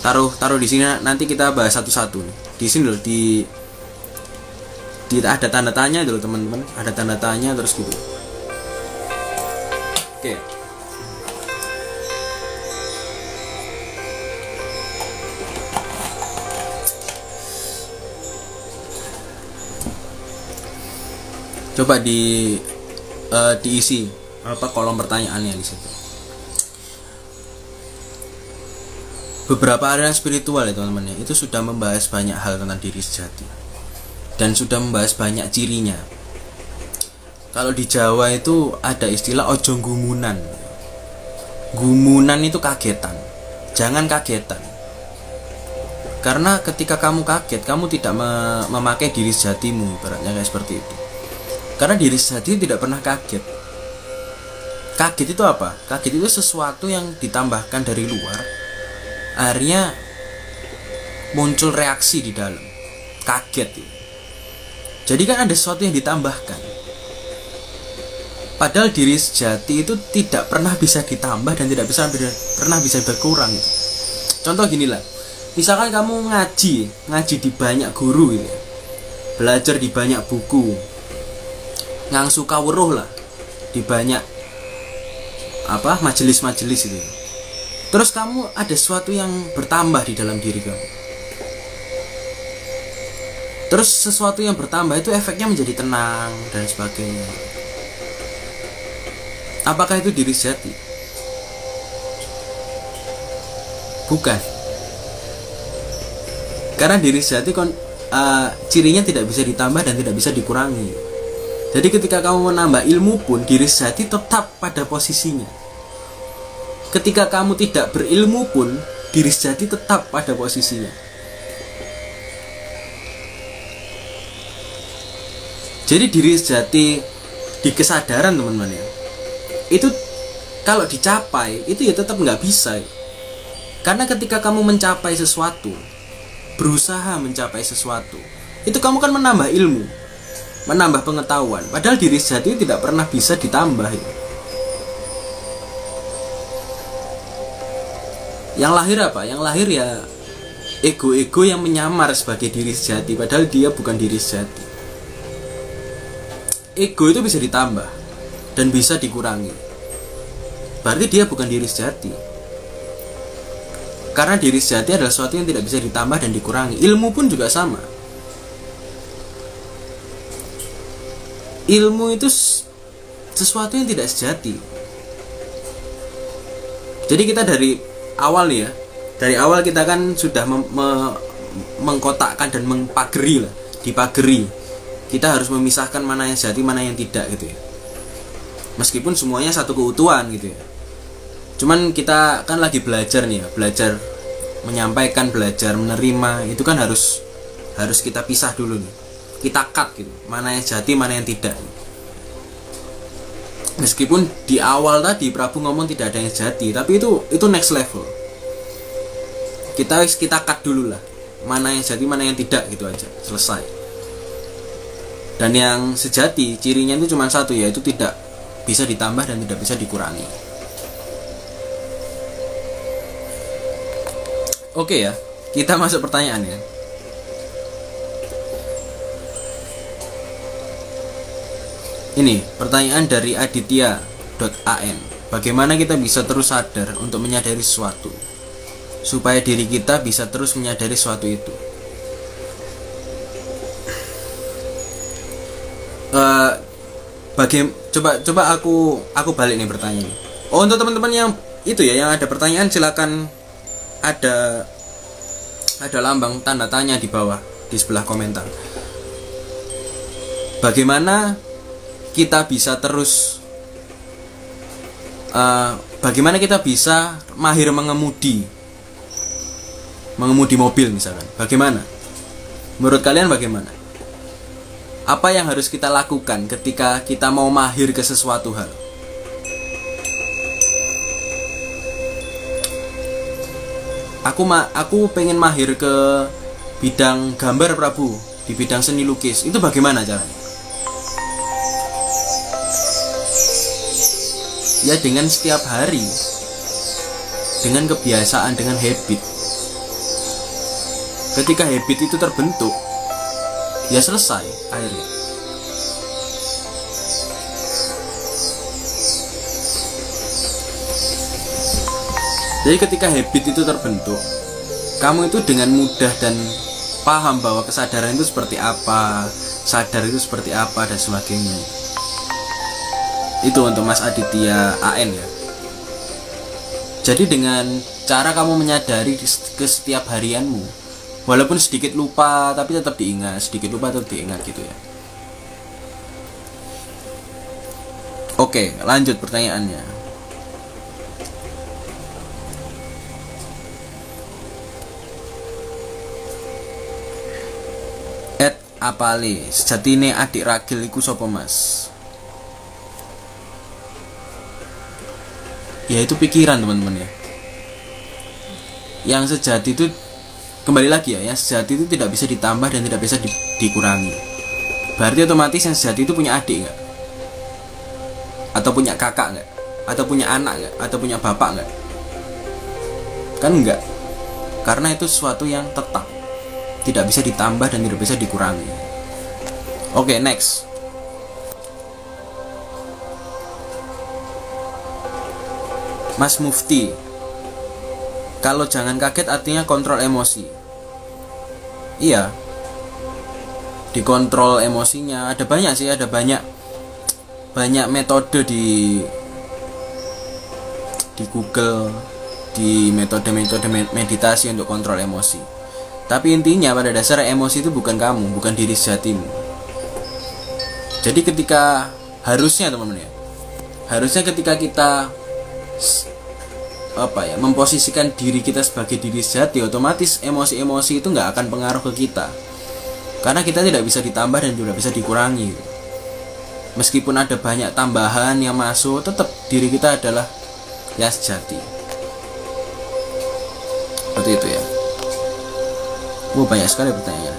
Taruh di sini, nanti kita bahas satu-satu nih. Di sini loh, di ada tanda tanya itu loh teman-teman. Ada tanda tanya terus gitu. Oke. Coba diisi kolom pertanyaannya di situ. Beberapa aliran spiritual ya teman-teman ya, itu sudah membahas banyak hal tentang diri sejati dan sudah membahas banyak cirinya. Kalau di Jawa itu ada istilah ojo gumunan. Gumunan itu kagetan. Jangan kagetan. Karena ketika kamu kaget, kamu tidak memakai diri sejatimu, ibaratnya kayak seperti itu. Karena diri sejati tidak pernah kaget. Kaget itu apa? Kaget itu sesuatu yang ditambahkan dari luar, akhirnya muncul reaksi di dalam. Kaget ya. Jadi kan ada sesuatu yang ditambahkan. Padahal diri sejati itu tidak pernah bisa ditambah dan tidak pernah bisa berkurang gitu. Contoh gini lah, misalkan kamu ngaji di banyak guru gitu, belajar di banyak buku, ngangsu kawruh lah di banyak majelis-majelis itu. Terus kamu ada sesuatu yang bertambah di dalam diri kamu. Terus sesuatu yang bertambah itu efeknya menjadi tenang dan sebagainya. Apakah itu diri sejati? Bukan. Karena diri sejati cirinya tidak bisa ditambah dan tidak bisa dikurangi. Jadi ketika kamu menambah ilmu pun, diri sejati tetap pada posisinya. Ketika kamu tidak berilmu pun, diri sejati tetap pada posisinya. Jadi diri sejati di kesadaran teman-teman ya, itu kalau dicapai itu ya tetap nggak bisa ya. Karena ketika kamu mencapai sesuatu, berusaha mencapai sesuatu, itu kamu kan menambah ilmu, menambah pengetahuan. Padahal diri sejati tidak pernah bisa ditambah ya. Yang lahir apa? Yang lahir ya ego-ego yang menyamar sebagai diri sejati, padahal dia bukan diri sejati. Ego itu bisa ditambah dan bisa dikurangi. Berarti dia bukan diri sejati. Karena diri sejati adalah sesuatu yang tidak bisa ditambah dan dikurangi. Ilmu pun juga sama. Ilmu itu sesuatu yang tidak sejati. Jadi kita dari awal nih ya, dari awal kita kan sudah mengkotakkan dan mempageri lah, dipageri. Kita harus memisahkan mana yang sejati, mana yang tidak gitu ya. Meskipun semuanya satu keutuhan gitu ya. Cuman kita kan lagi belajar nih ya, belajar menyampaikan, belajar, menerima, itu kan harus kita pisah dulu nih. Kita cut gitu, mana yang jati, mana yang tidak. Meskipun di awal tadi Prabu ngomong tidak ada yang jati, tapi itu next level. Kita cut dulu lah, mana yang jati, mana yang tidak, gitu aja, selesai. Dan yang sejati cirinya itu cuma satu, yaitu tidak bisa ditambah dan tidak bisa dikurangi. Oke ya, kita masuk pertanyaan ya. Ini pertanyaan dari Aditya.an. Bagaimana kita bisa terus sadar untuk menyadari sesuatu, supaya diri kita bisa terus menyadari sesuatu itu? Coba aku balik nih pertanyaan. Oh, untuk teman-teman yang itu ya, yang ada pertanyaan, silakan ada lambang tanda tanya di bawah, di sebelah komentar. Bagaimana kita bisa terus bagaimana kita bisa mahir mengemudi mobil misalkan? Bagaimana? Menurut kalian bagaimana? Apa yang harus kita lakukan ketika kita mau mahir ke sesuatu hal? Aku pengen mahir ke bidang gambar, Prabu, di bidang seni lukis. Itu bagaimana caranya? Ya dengan setiap hari, dengan kebiasaan, dengan habit. Ketika habit itu terbentuk, ya selesai akhirnya. Jadi ketika habit itu terbentuk, kamu itu dengan mudah dan paham bahwa kesadaran itu seperti apa, sadar itu seperti apa, dan sebagainya. Itu untuk Mas Aditya AN ya. Jadi dengan cara kamu menyadari ke setiap harianmu, walaupun sedikit lupa tapi tetap diingat, sedikit lupa tetap diingat gitu ya. Oke, lanjut pertanyaannya. Apale sejatine adik ragil iku sapa, Mas? Ya itu pikiran, teman-teman ya. Yang sejati itu, kembali lagi ya, yang sejati itu tidak bisa ditambah dan tidak bisa dikurangi. Berarti otomatis yang sejati itu punya adik nggak? Atau punya kakak nggak? Atau punya anak nggak? Atau punya bapak nggak? Kan enggak. Karena itu sesuatu yang tetap, tidak bisa ditambah dan tidak bisa dikurangi. Oke, next. Mas Mufti, kalau jangan kaget artinya kontrol emosi. Iya, dikontrol emosinya. Ada banyak sih, ada banyak metode di Google, di metode-metode meditasi untuk kontrol emosi. Tapi intinya pada dasarnya emosi itu bukan kamu, bukan diri sejatimu. Jadi ketika harusnya teman-teman ya, harusnya ketika kita memposisikan diri kita sebagai diri sejati, otomatis emosi-emosi itu nggak akan pengaruh ke kita, karena kita tidak bisa ditambah dan tidak bisa dikurangi. Meskipun ada banyak tambahan yang masuk, tetap diri kita adalah yang sejati. Seperti itu ya. Banyak sekali pertanyaan.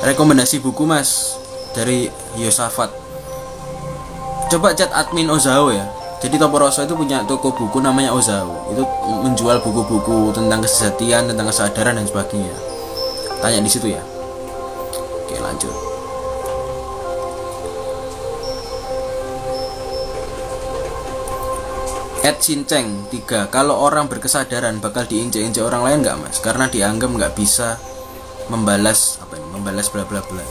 Rekomendasi buku, Mas, dari Yosafat. Coba chat admin Ozao ya. Jadi Toporoso itu punya toko buku namanya Ozao. Itu menjual buku-buku tentang kesejatian, tentang kesadaran dan sebagainya. Tanya di situ ya. Oke, lanjut. Sinceng 3. Kalau orang berkesadaran bakal diinjak-injak orang lain nggak, Mas? Karena dianggap nggak bisa membalas bla bla bla.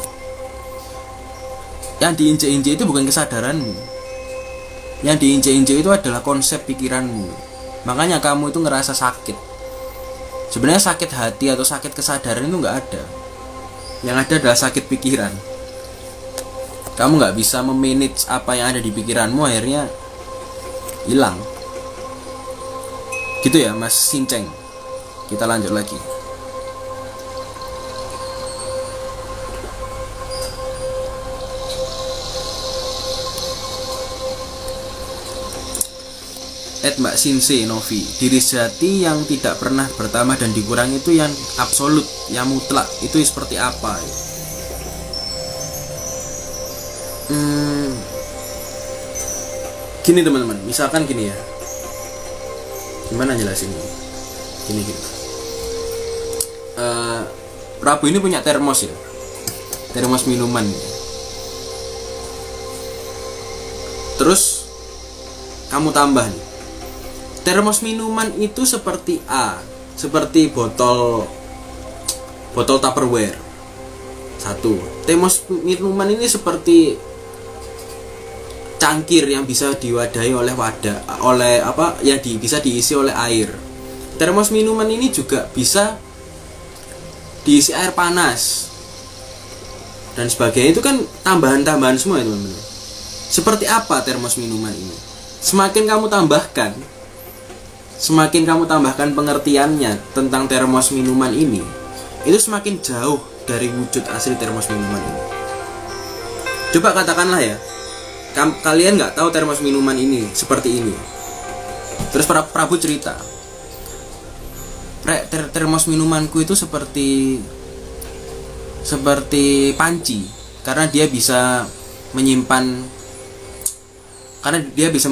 Yang diinjak-injak itu bukan kesadaranmu. Yang diinjak-injak itu adalah konsep pikiranmu. Makanya kamu itu ngerasa sakit. Sebenarnya sakit hati atau sakit kesadaran itu nggak ada. Yang ada adalah sakit pikiran. Kamu nggak bisa memanage apa yang ada di pikiranmu, akhirnya hilang. Gitu ya Mas Sinceng. Kita lanjut lagi. Mbak Sinse Novi, diri sejati yang tidak pernah bertambah dan dikurangi itu yang absolut, yang mutlak, itu seperti apa? Gini teman-teman, misalkan gini ya, gimana jelasin ini? Gini. Prabu ini punya termos ya, termos minuman. Terus kamu tambah nih, termos minuman itu seperti seperti botol Tupperware. Satu, termos minuman ini seperti cangkir yang bisa diwadahi bisa diisi oleh air. Termos minuman ini juga bisa diisi air panas dan sebagainya. Itu kan tambahan-tambahan semua ya teman-teman. Seperti apa termos minuman ini? Semakin kamu tambahkan pengertiannya tentang termos minuman ini, itu semakin jauh dari wujud asli termos minuman ini. Coba katakanlah ya, kalian nggak tahu termos minuman ini seperti ini. Terus Prabu cerita, termos minumanku itu seperti panci, karena dia bisa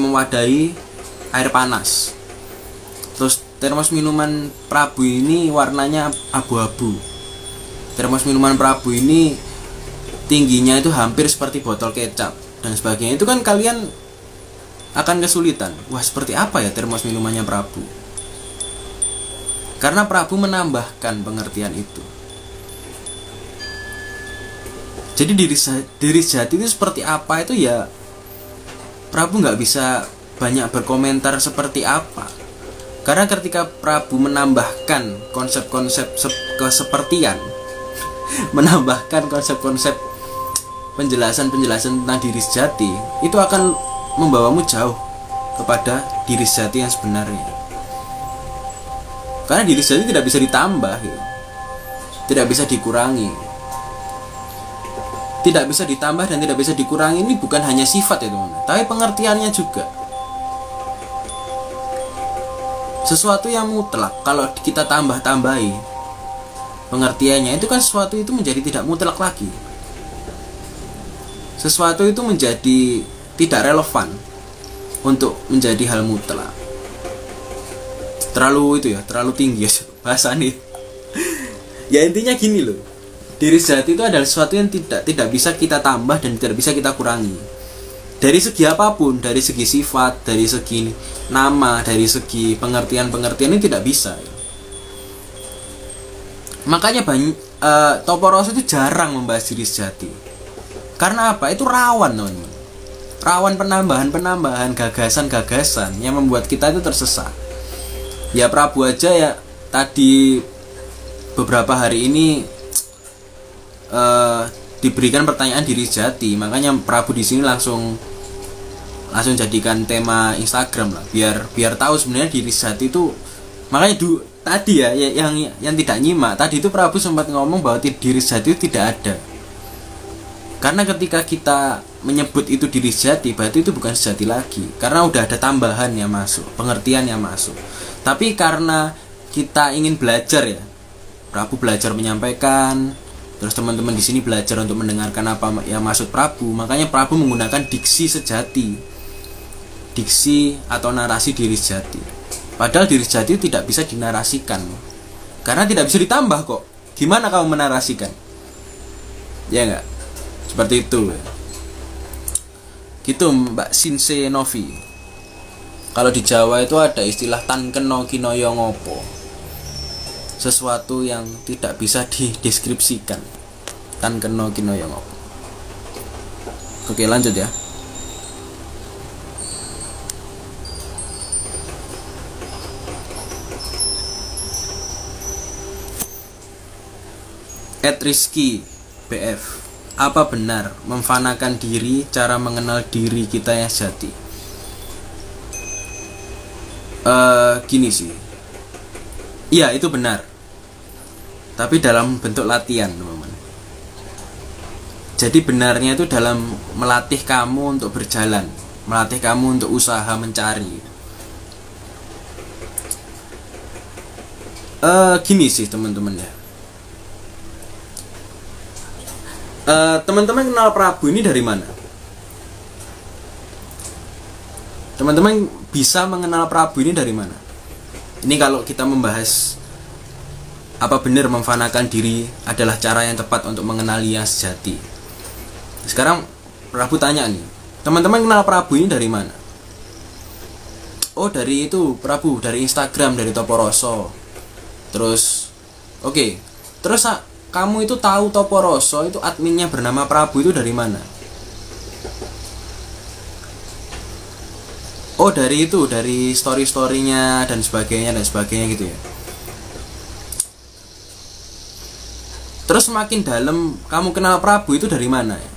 mewadahi air panas. Terus termos minuman Prabu ini warnanya abu-abu. Termos minuman Prabu ini tingginya itu hampir seperti botol kecap dan sebagainya. Itu kan kalian akan kesulitan. Wah, seperti apa ya termos minumannya Prabu? Karena Prabu menambahkan pengertian itu. Jadi diri sejati itu seperti apa itu ya, Prabu nggak bisa banyak berkomentar seperti apa. Karena ketika Prabu menambahkan konsep-konsep kesepertian, menambahkan konsep-konsep penjelasan-penjelasan tentang diri sejati, itu akan membawamu jauh kepada diri sejati yang sebenarnya. Karena diri sejati tidak bisa ditambah, tidak bisa dikurangi. Tidak bisa ditambah dan tidak bisa dikurangi ini bukan hanya sifat ya teman-teman, tapi pengertiannya juga. Sesuatu yang mutlak kalau kita tambah-tambahi pengertiannya, itu kan sesuatu itu menjadi tidak mutlak lagi. Sesuatu itu menjadi tidak relevan untuk menjadi hal mutlak. Terlalu tinggi ya bahasan itu. Ya intinya gini loh, diri sejati itu adalah sesuatu yang tidak bisa kita tambah dan tidak bisa kita kurangi. Dari segi apapun, dari segi sifat, dari segi nama, dari segi pengertian ini tidak bisa. Makanya Toporoso itu jarang membahas diri sejati. Karena apa? Itu rawan teman-teman. Rawan penambahan gagasan-gagasan yang membuat kita itu tersesat. Ya Prabu aja ya tadi beberapa hari ini diberikan pertanyaan diri sejati, makanya Prabu di sini langsung jadikan tema Instagram lah, biar tahu sebenarnya diri sejati itu. Makanya tadi ya yang tidak nyimak tadi itu Prabu sempat ngomong bahwa diri sejati itu tidak ada. Karena ketika kita menyebut itu diri sejati, berarti itu bukan sejati lagi, karena udah ada tambahan yang masuk, pengertian yang masuk. Tapi karena kita ingin belajar ya, Prabu belajar menyampaikan, terus teman-teman di sini belajar untuk mendengarkan apa yang maksud Prabu, makanya Prabu menggunakan diksi sejati, diksi atau narasi diri sejati. Padahal diri sejati tidak bisa dinarasikan, karena tidak bisa ditambah kok. Gimana kamu menarasikan? Ya enggak? Seperti itu. Gitu Mbak Sinse Novi. Kalau di Jawa itu ada istilah tan keno kinoyo ngopo, sesuatu yang tidak bisa dideskripsikan. Tan keno kinoyo ngopo. Oke, lanjut ya. Rizky BF, apa benar memfanakan diri cara mengenal diri kita yang sejati? Gini sih, iya itu benar, tapi dalam bentuk latihan teman-teman. Jadi benarnya itu dalam melatih kamu untuk berjalan, melatih kamu untuk usaha mencari. Gini sih teman-teman ya. Teman-teman kenal Prabu ini dari mana? Teman-teman bisa mengenal Prabu ini dari mana? Ini kalau kita membahas apa benar memfanakan diri adalah cara yang tepat untuk mengenali yang sejati. Sekarang Prabu tanya nih, teman-teman kenal Prabu ini dari mana? Oh dari itu Prabu, dari Instagram, dari Toporoso. Terus oke. Terus kamu itu tahu Toporoso itu adminnya bernama Prabu itu dari mana? Oh dari itu, dari story-storynya dan sebagainya gitu ya. Terus semakin dalam kamu kenal Prabu itu dari mana ya?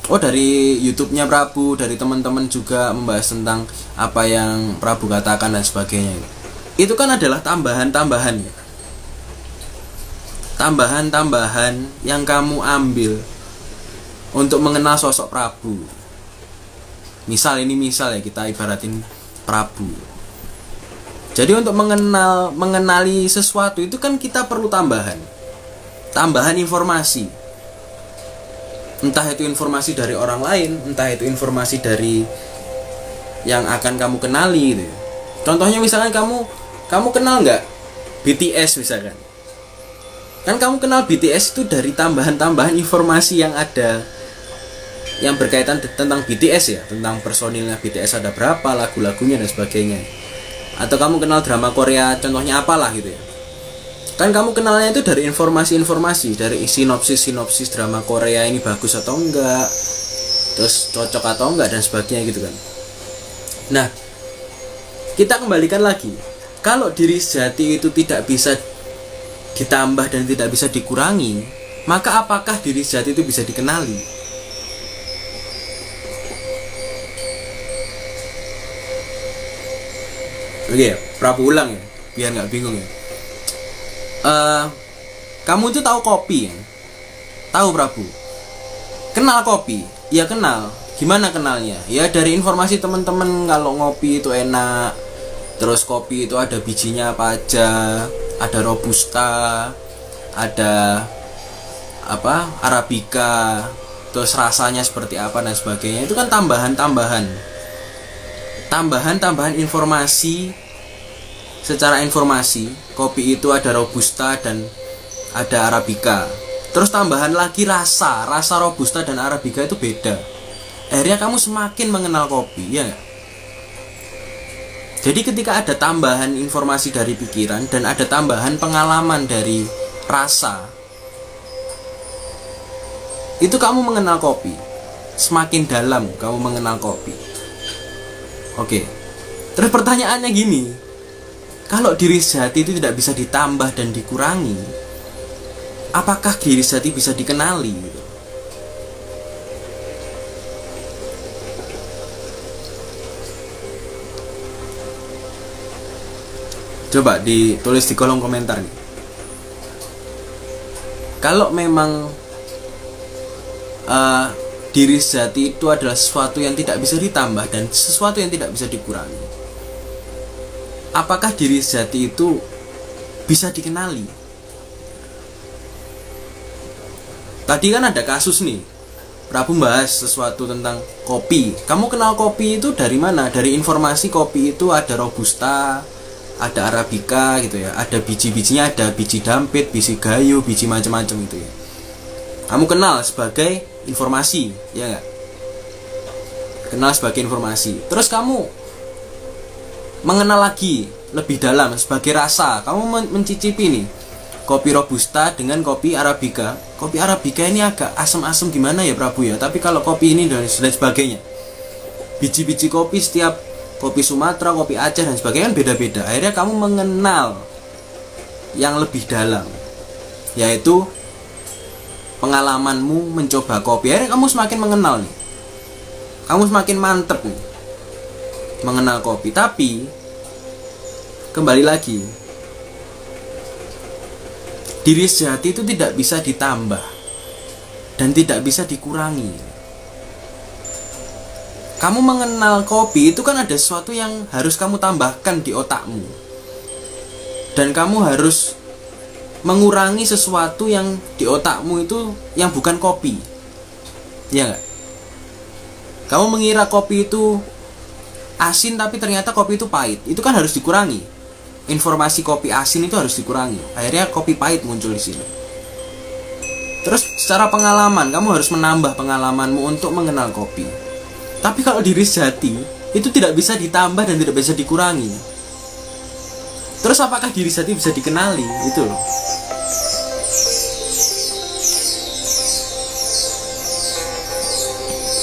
Oh dari YouTube-nya Prabu, dari teman-teman juga membahas tentang apa yang Prabu katakan dan sebagainya. Itu kan adalah tambahan-tambahan ya. Tambahan-tambahan yang kamu ambil untuk mengenal sosok Prabu. Misal ya, kita ibaratin Prabu. Jadi untuk mengenali sesuatu itu kan kita perlu tambahan informasi. Entah itu informasi dari orang lain, entah itu informasi dari yang akan kamu kenali gitu. Contohnya misalkan kamu kenal nggak BTS misalkan. Kan kamu kenal BTS itu dari tambahan-tambahan informasi yang ada yang berkaitan tentang BTS ya, tentang personilnya BTS ada berapa, lagu-lagunya dan sebagainya. Atau kamu kenal drama Korea, contohnya apalah gitu ya. Kan kamu kenalnya itu dari informasi-informasi, dari sinopsis drama Korea ini bagus atau enggak, terus cocok atau enggak dan sebagainya gitu kan. Nah, kita kembalikan lagi, kalau diri sejati itu tidak bisa ditambah dan tidak bisa dikurangi, maka apakah diri sejati itu bisa dikenali? Oke ya, Prabu ulang ya, biar nggak bingung ya. Kamu itu tahu kopi ya? Tahu Prabu? Kenal kopi? Ya kenal. Gimana kenalnya? Ya dari informasi teman-teman kalau ngopi itu enak. Terus kopi itu ada bijinya apa aja, ada robusta, ada apa? Arabica, terus rasanya seperti apa dan sebagainya. Itu kan tambahan-tambahan informasi. Secara informasi, kopi itu ada robusta dan ada arabica. Terus tambahan lagi rasa robusta dan arabica itu beda. Akhirnya kamu semakin mengenal kopi, ya gak? Jadi ketika ada tambahan informasi dari pikiran dan ada tambahan pengalaman dari rasa, itu kamu mengenal kopi. Semakin dalam kamu mengenal kopi. Oke. Terus pertanyaannya gini, kalau diri sejati itu tidak bisa ditambah dan dikurangi, apakah diri sejati bisa dikenali? Coba ditulis di kolom komentar nih. Kalau memang diri sejati itu adalah sesuatu yang tidak bisa ditambah dan sesuatu yang tidak bisa dikurangi, apakah diri sejati itu bisa dikenali? Tadi kan ada kasus nih, Prabu bahas sesuatu tentang kopi. Kamu kenal kopi itu dari mana? Dari informasi kopi itu ada robusta, ada arabica gitu ya, ada biji-bijinya, ada biji dampit, biji gayo, biji macam-macam itu ya. Kamu kenal sebagai informasi, ya nggak? Kenal sebagai informasi. Terus kamu mengenal lagi lebih dalam sebagai rasa. Kamu mencicipi nih kopi robusta dengan kopi arabica. Kopi arabica ini agak asam-asam gimana ya Prabu ya, tapi kalau kopi ini dan sebagainya, biji-biji kopi setiap kopi Sumatera, kopi Aceh dan sebagainya kan beda-beda. Akhirnya kamu mengenal yang lebih dalam, yaitu pengalamanmu mencoba kopi. Akhirnya kamu semakin mengenal nih, kamu semakin mantep nih mengenal kopi. Tapi kembali lagi, diri sejati itu tidak bisa ditambah dan tidak bisa dikurangi. Kamu mengenal kopi itu kan ada sesuatu yang harus kamu tambahkan di otakmu, dan kamu harus mengurangi sesuatu yang di otakmu itu yang bukan kopi, ya nggak? Kamu mengira kopi itu asin tapi ternyata kopi itu pahit, itu kan harus dikurangi. Informasi kopi asin itu harus dikurangi, akhirnya kopi pahit muncul di sini. Terus secara pengalaman, kamu harus menambah pengalamanmu untuk mengenal kopi. Tapi kalau diri sejati itu tidak bisa ditambah dan tidak bisa dikurangi. Terus apakah diri sejati bisa dikenali? Itu loh.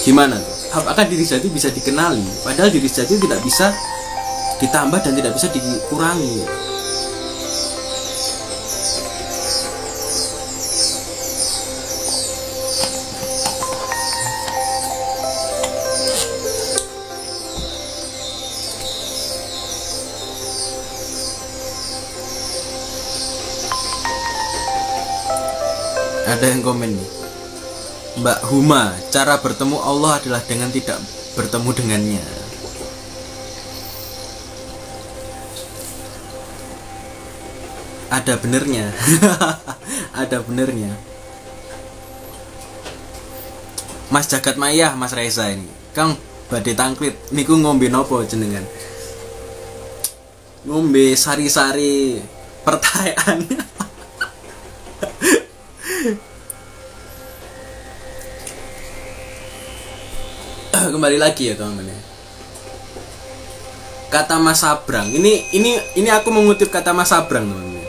Gimana tuh? Apakah diri sejati bisa dikenali? Padahal diri sejati tidak bisa ditambah dan tidak bisa dikurangi. Ada yang komen nih, Mbak Huma, cara bertemu Allah adalah dengan tidak bertemu dengannya. Ada benernya. Ada benernya. Mas Jagat Maya, Mas Reza ini, Kang badhe tangkrit niku ngombe nopo jenengan? Ngombe sari-sari pertanyaan. Kembali lagi ya teman-teman ya. Kata Mas Sabrang, ini aku mengutip kata Mas Sabrang teman-teman.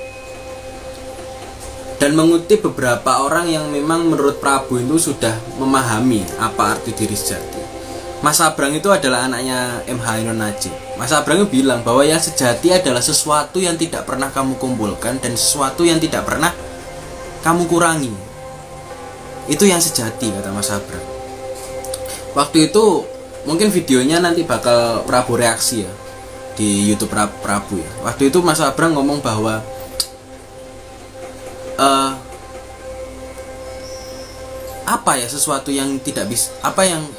Dan mengutip beberapa orang yang memang menurut Prabu itu sudah memahami apa arti diri sejati. Mas Sabrang itu adalah anaknya MH Ainun Najib. Mas Sabrang itu bilang bahwa yang sejati adalah sesuatu yang tidak pernah kamu kumpulkan dan sesuatu yang tidak pernah kamu kurangi. Itu yang sejati, kata Mas Sabrang. Waktu itu mungkin videonya nanti bakal Prabu reaksi ya di YouTube Prabu ya. Waktu itu Mas Sabrang ngomong bahwa apa ya sesuatu yang tidak bisa, apa yang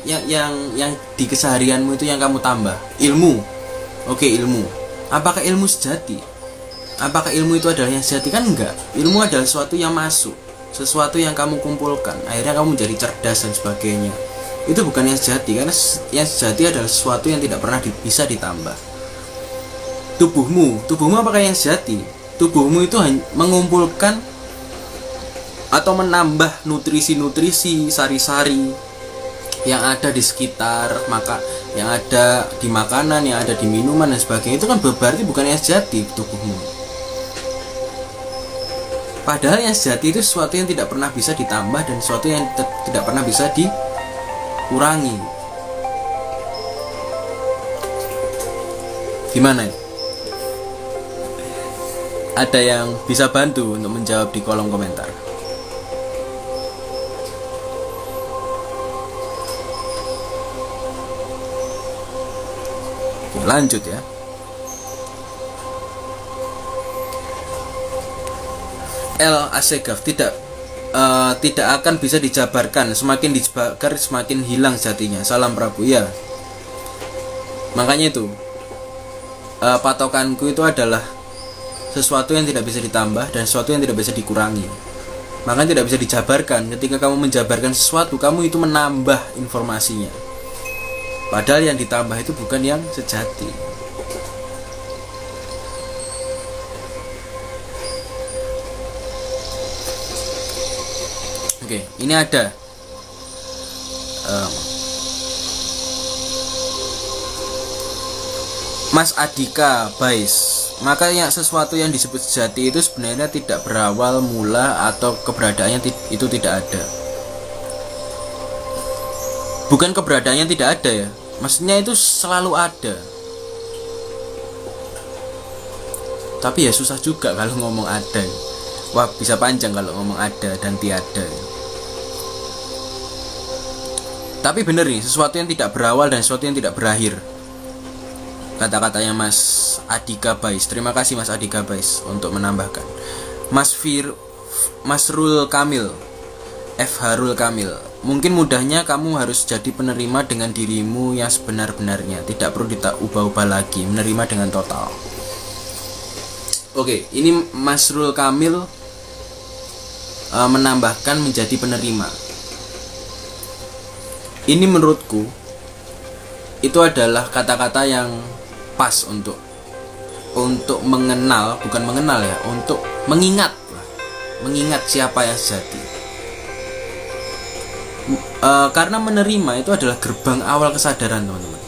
di keseharianmu itu yang kamu tambah? Ilmu. Oke, ilmu. Apakah ilmu sejati? Apakah ilmu itu adalah yang sejati? Kan enggak. Ilmu adalah sesuatu yang masuk, sesuatu yang kamu kumpulkan, akhirnya kamu menjadi cerdas dan sebagainya. Itu bukan yang sejati, karena yang sejati adalah sesuatu yang tidak pernah bisa ditambah. Tubuhmu apakah yang sejati? Tubuhmu itu mengumpulkan atau menambah nutrisi-nutrisi, sari-sari yang ada di sekitar, yang ada di makanan, yang ada di minuman dan sebagainya. Itu kan berarti bukan yang sejati tubuhmu. Padahal yang sejati itu sesuatu yang tidak pernah bisa ditambah dan sesuatu yang tidak pernah bisa dikurangi. Gimana ya? Ada yang bisa bantu untuk menjawab di kolom komentar. Oke, lanjut ya. El Asegaf tidak akan bisa dijabarkan, semakin dijabarkan semakin hilang jatinya. Salam Prabu. Ya, makanya itu patokanku itu adalah sesuatu yang tidak bisa ditambah dan sesuatu yang tidak bisa dikurangi. Makanya tidak bisa dijabarkan. Ketika kamu menjabarkan sesuatu, kamu itu menambah informasinya, padahal yang ditambah itu bukan yang sejati. Oke, ini ada Mas Adika Bais. Makanya sesuatu yang disebut sejati itu sebenarnya tidak berawal mula atau keberadaannya itu tidak ada. Bukan keberadaannya tidak ada ya, maksudnya itu selalu ada. Tapi ya susah juga kalau ngomong ada. Wah, bisa panjang kalau ngomong ada dan tiada. Tapi bener nih, sesuatu yang tidak berawal dan sesuatu yang tidak berakhir kata-katanya Mas Adika Bais. Terima kasih Mas Adika Bais untuk menambahkan. Masrul Kamil, F. Harul Kamil. Mungkin mudahnya kamu harus jadi penerima dengan dirimu yang sebenar-benarnya. Tidak perlu diubah-ubah lagi. Menerima dengan total. Oke, ini Masrul Kamil menambahkan menjadi penerima. Ini menurutku itu adalah kata-kata yang pas untuk mengenal, bukan mengenal ya, untuk mengingat siapa yang sejati. Karena menerima itu adalah gerbang awal kesadaran, teman-teman.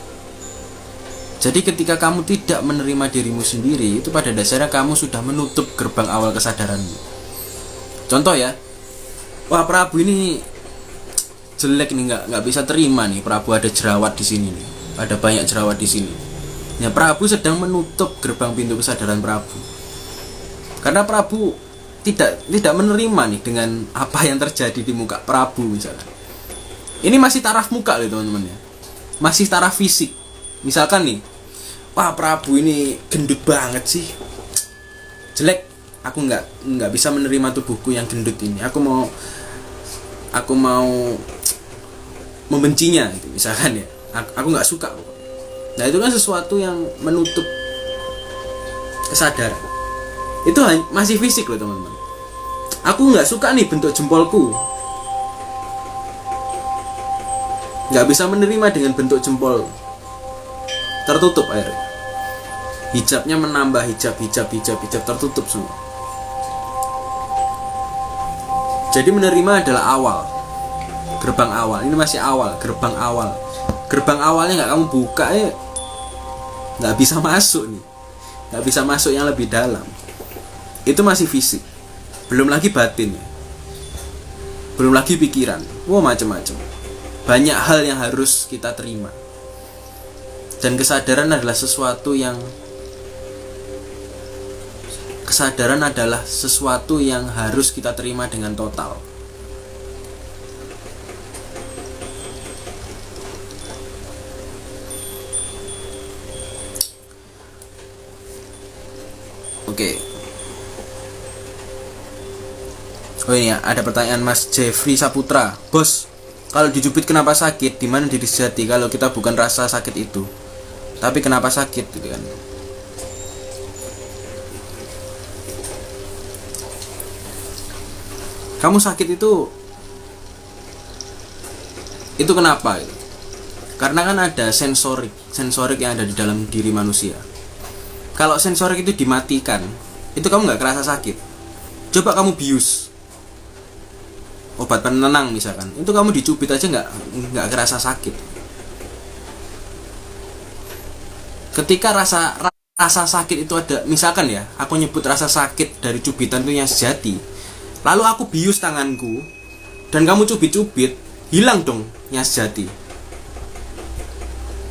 Jadi ketika kamu tidak menerima dirimu sendiri, itu pada dasarnya kamu sudah menutup gerbang awal kesadaranmu. Contoh ya, wah Prabu ini jelek nih, nggak bisa terima nih, Prabu ada jerawat di sini nih, ada banyak jerawat di sini. Ya Prabu sedang menutup gerbang pintu kesadaran Prabu, karena Prabu tidak menerima nih dengan apa yang terjadi di muka Prabu misalkan. Ini masih taraf muka loh teman-teman ya, masih taraf fisik. Misalkan nih, wah Prabu ini gendut banget sih, jelek, aku nggak bisa menerima tubuhku yang gendut ini, aku mau membencinya gitu, misalkan ya, aku nggak suka. Nah itu kan sesuatu yang menutup kesadaran. Itu masih fisik loh teman-teman. Aku nggak suka nih bentuk jempolku, nggak bisa menerima dengan bentuk jempol tertutup akhirnya. Hijabnya menambah, hijab tertutup semua. Jadi menerima adalah awal, gerbang awal. Ini masih awal, gerbang awal. Gerbang awalnya nggak kamu buka ya, nggak bisa masuk nih, nggak bisa masuk yang lebih dalam. Itu masih fisik, belum lagi batin, belum lagi pikiran. Wah macam-macam, banyak hal yang harus kita terima. Dan kesadaran adalah sesuatu yang harus kita terima dengan total. Oke. Oh ini ya, ada pertanyaan Mas Jeffrey Saputra. Bos, kalau dijubit kenapa sakit? Di mana diri sejati kalau kita bukan rasa sakit itu? Tapi kenapa sakit gitu kan? Kamu sakit itu kenapa gitu? Karena kan ada sensorik yang ada di dalam diri manusia. Kalau sensorik itu dimatikan, itu kamu nggak kerasa sakit. Coba kamu bius, obat penenang misalkan, itu kamu dicubit aja nggak kerasa sakit. Ketika rasa sakit itu ada, misalkan ya, aku nyebut rasa sakit dari cubitan itu yang sejati, lalu aku bius tanganku dan kamu cubit-cubit, hilang dong yang sejati.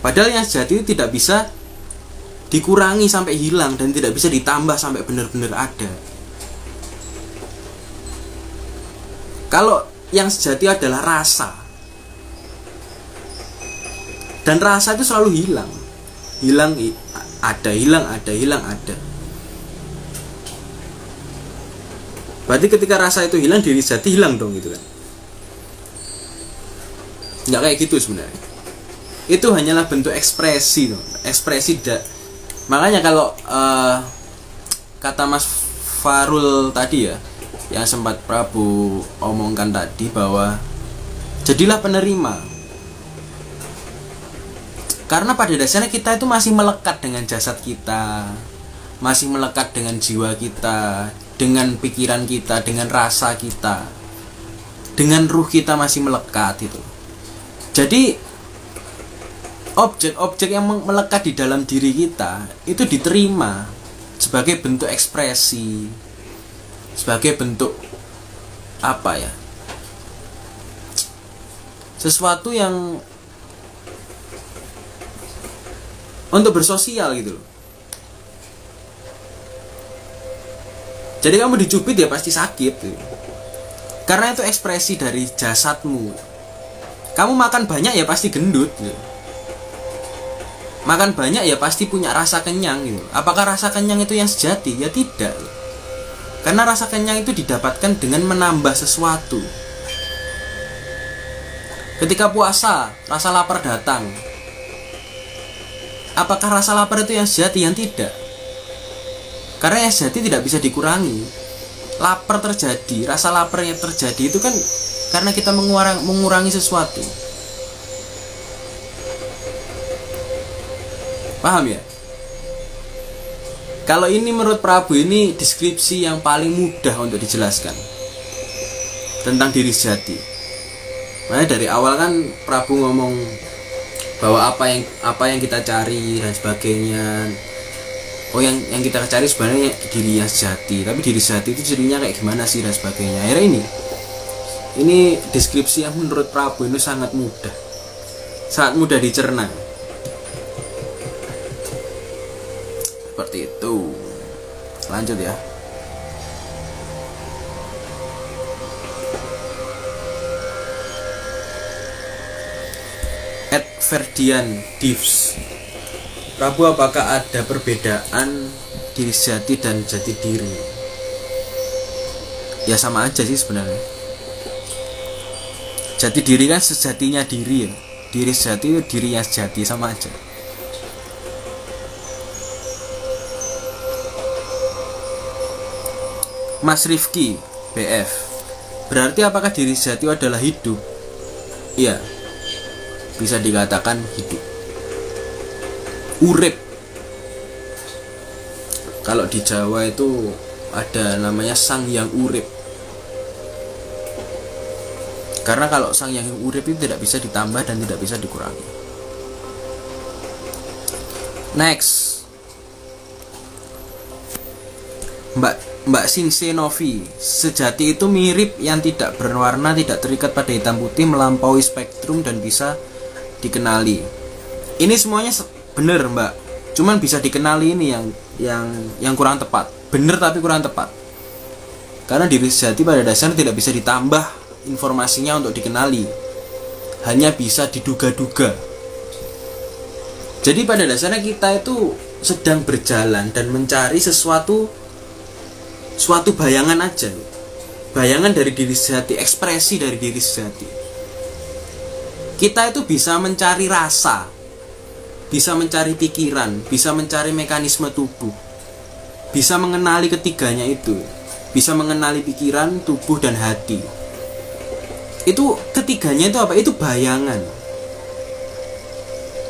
Padahal yang sejati itu tidak bisa dikurangi sampai hilang dan tidak bisa ditambah sampai benar-benar ada. Kalau yang sejati adalah rasa, dan rasa itu selalu hilang ada. Berarti ketika rasa itu hilang, diri sejati hilang dong gitu kan. Nggak kayak gitu sebenarnya. Itu hanyalah bentuk ekspresi. Makanya kalau kata Mas Farul tadi ya, yang sempat Prabu omongkan tadi, bahwa jadilah penerima. Karena pada dasarnya kita itu masih melekat dengan jasad kita, masih melekat dengan jiwa kita, dengan pikiran kita, dengan rasa kita, dengan ruh kita masih melekat itu. Jadi objek-objek yang melekat di dalam diri kita itu diterima sebagai bentuk ekspresi, sebagai bentuk apa ya, sesuatu yang untuk bersosial gitu loh. Jadi kamu dicubit ya pasti sakit gitu. Karena itu ekspresi dari jasadmu. Kamu makan banyak ya pasti gendut gitu. Makan banyak ya pasti punya rasa kenyang gitu. Apakah rasa kenyang itu yang sejati? Ya tidak. Karena rasa kenyang itu didapatkan dengan menambah sesuatu. Ketika puasa, rasa lapar datang. Apakah rasa lapar itu yang sejati? Yang tidak. Karena yang sejati tidak bisa dikurangi. Lapar terjadi, rasa lapar yang terjadi itu kan karena kita mengurangi sesuatu. Paham ya? Kalau ini menurut Prabu ini deskripsi yang paling mudah untuk dijelaskan tentang diri sejati. Makanya dari awal kan Prabu ngomong bahwa apa yang kita cari dan sebagainya. Oh yang kita cari sebenarnya diri yang sejati. Tapi diri sejati itu cirinya kayak gimana sih dan sebagainya. Akhirnya ini deskripsi yang menurut Prabu ini sangat mudah dicerna. Seperti itu. Lanjut ya. Ed Ferdian Divs. Prabu, apakah ada perbedaan diri sejati dan jati diri? Ya sama aja sih sebenarnya. Jati diri kan sejatinya diri ya. Diri sejati itu diri yang sejati, sama aja. Mas Rifki BF. Berarti apakah diri sejati adalah hidup? Iya. Bisa dikatakan hidup. Urip. Kalau di Jawa itu ada namanya sang yang urip. Karena kalau sang yang urip itu tidak bisa ditambah dan tidak bisa dikurangi. Next. Mbak Sinse Novi. Sejati itu mirip yang tidak berwarna, tidak terikat pada hitam putih, melampaui spektrum dan bisa dikenali. Ini semuanya bener Mbak, cuman bisa dikenali ini yang kurang tepat. Bener tapi kurang tepat. Karena diri sejati pada dasarnya tidak bisa ditambah informasinya untuk dikenali, hanya bisa diduga-duga. Jadi pada dasarnya kita itu sedang berjalan dan mencari suatu bayangan aja, bayangan dari diri sejati, ekspresi dari diri sejati. Kita itu bisa mencari rasa, bisa mencari pikiran, bisa mencari mekanisme tubuh, bisa mengenali ketiganya itu, bisa mengenali pikiran, tubuh, dan hati. Itu ketiganya itu apa? Itu bayangan.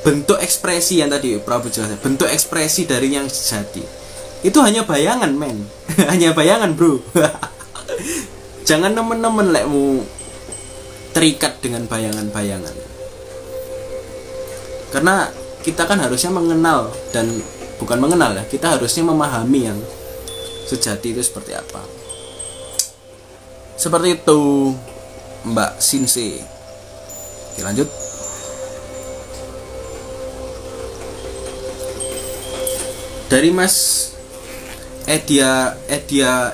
Bentuk ekspresi yang tadi Prabu jelaskan, bentuk ekspresi dari yang sejati. Itu hanya bayangan, men. Hanya bayangan, bro. Jangan nemen-nemen lekmu terikat dengan bayangan-bayangan. Karena kita kan harusnya mengenal, dan bukan mengenal ya, kita harusnya memahami yang sejati itu seperti apa. Seperti itu Mbak Sinse. Oke, lanjut. Dari Mas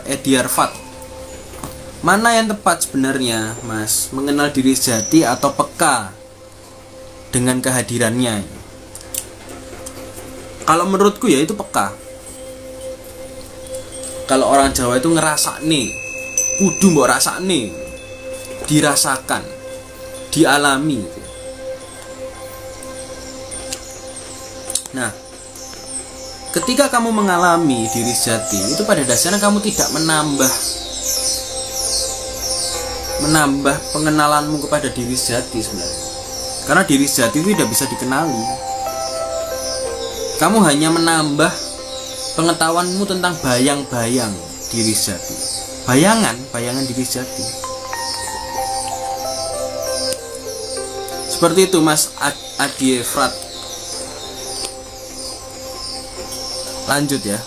Ediarfat. Mana yang tepat sebenarnya, Mas? Mengenal diri sejati atau peka dengan kehadirannya? Kalau menurutku ya itu peka. Kalau orang Jawa itu ngerasa nih, kudu mbok rasa nih, dirasakan, dialami. Nah, ketika kamu mengalami diri sejati, itu pada dasarnya kamu tidak menambah pengenalanmu kepada diri sejati sebenarnya. Karena diri sejati itu tidak bisa dikenali. Kamu hanya menambah pengetahuanmu tentang bayang-bayang diri sejati. Bayangan diri sejati. Seperti itu Mas Adiefrat. Lanjut ya.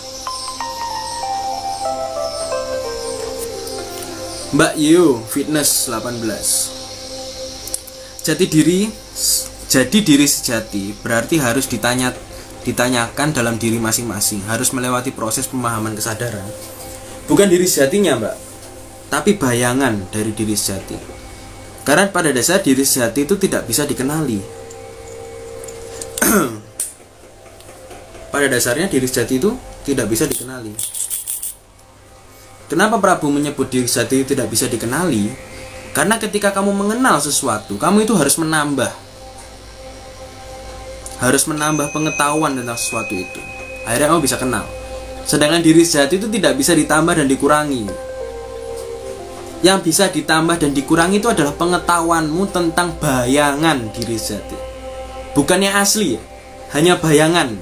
Mbak Yu Fitness 18. Jadi diri sejati berarti harus ditanyakan dalam diri masing-masing, harus melewati proses pemahaman kesadaran. Bukan diri sejatinya, Mbak, tapi bayangan dari diri sejati. Karena pada dasar diri sejati itu tidak bisa dikenali. pada dasarnya diri sejati itu tidak bisa dikenali. Kenapa Prabu menyebut diri sejati tidak bisa dikenali? Karena ketika kamu mengenal sesuatu, kamu itu harus menambah pengetahuan tentang sesuatu itu. Akhirnya kamu bisa kenal. Sedangkan diri sejati itu tidak bisa ditambah dan dikurangi. Yang bisa ditambah dan dikurangi itu adalah pengetahuanmu tentang bayangan diri sejati. Bukannya asli ya, hanya bayangan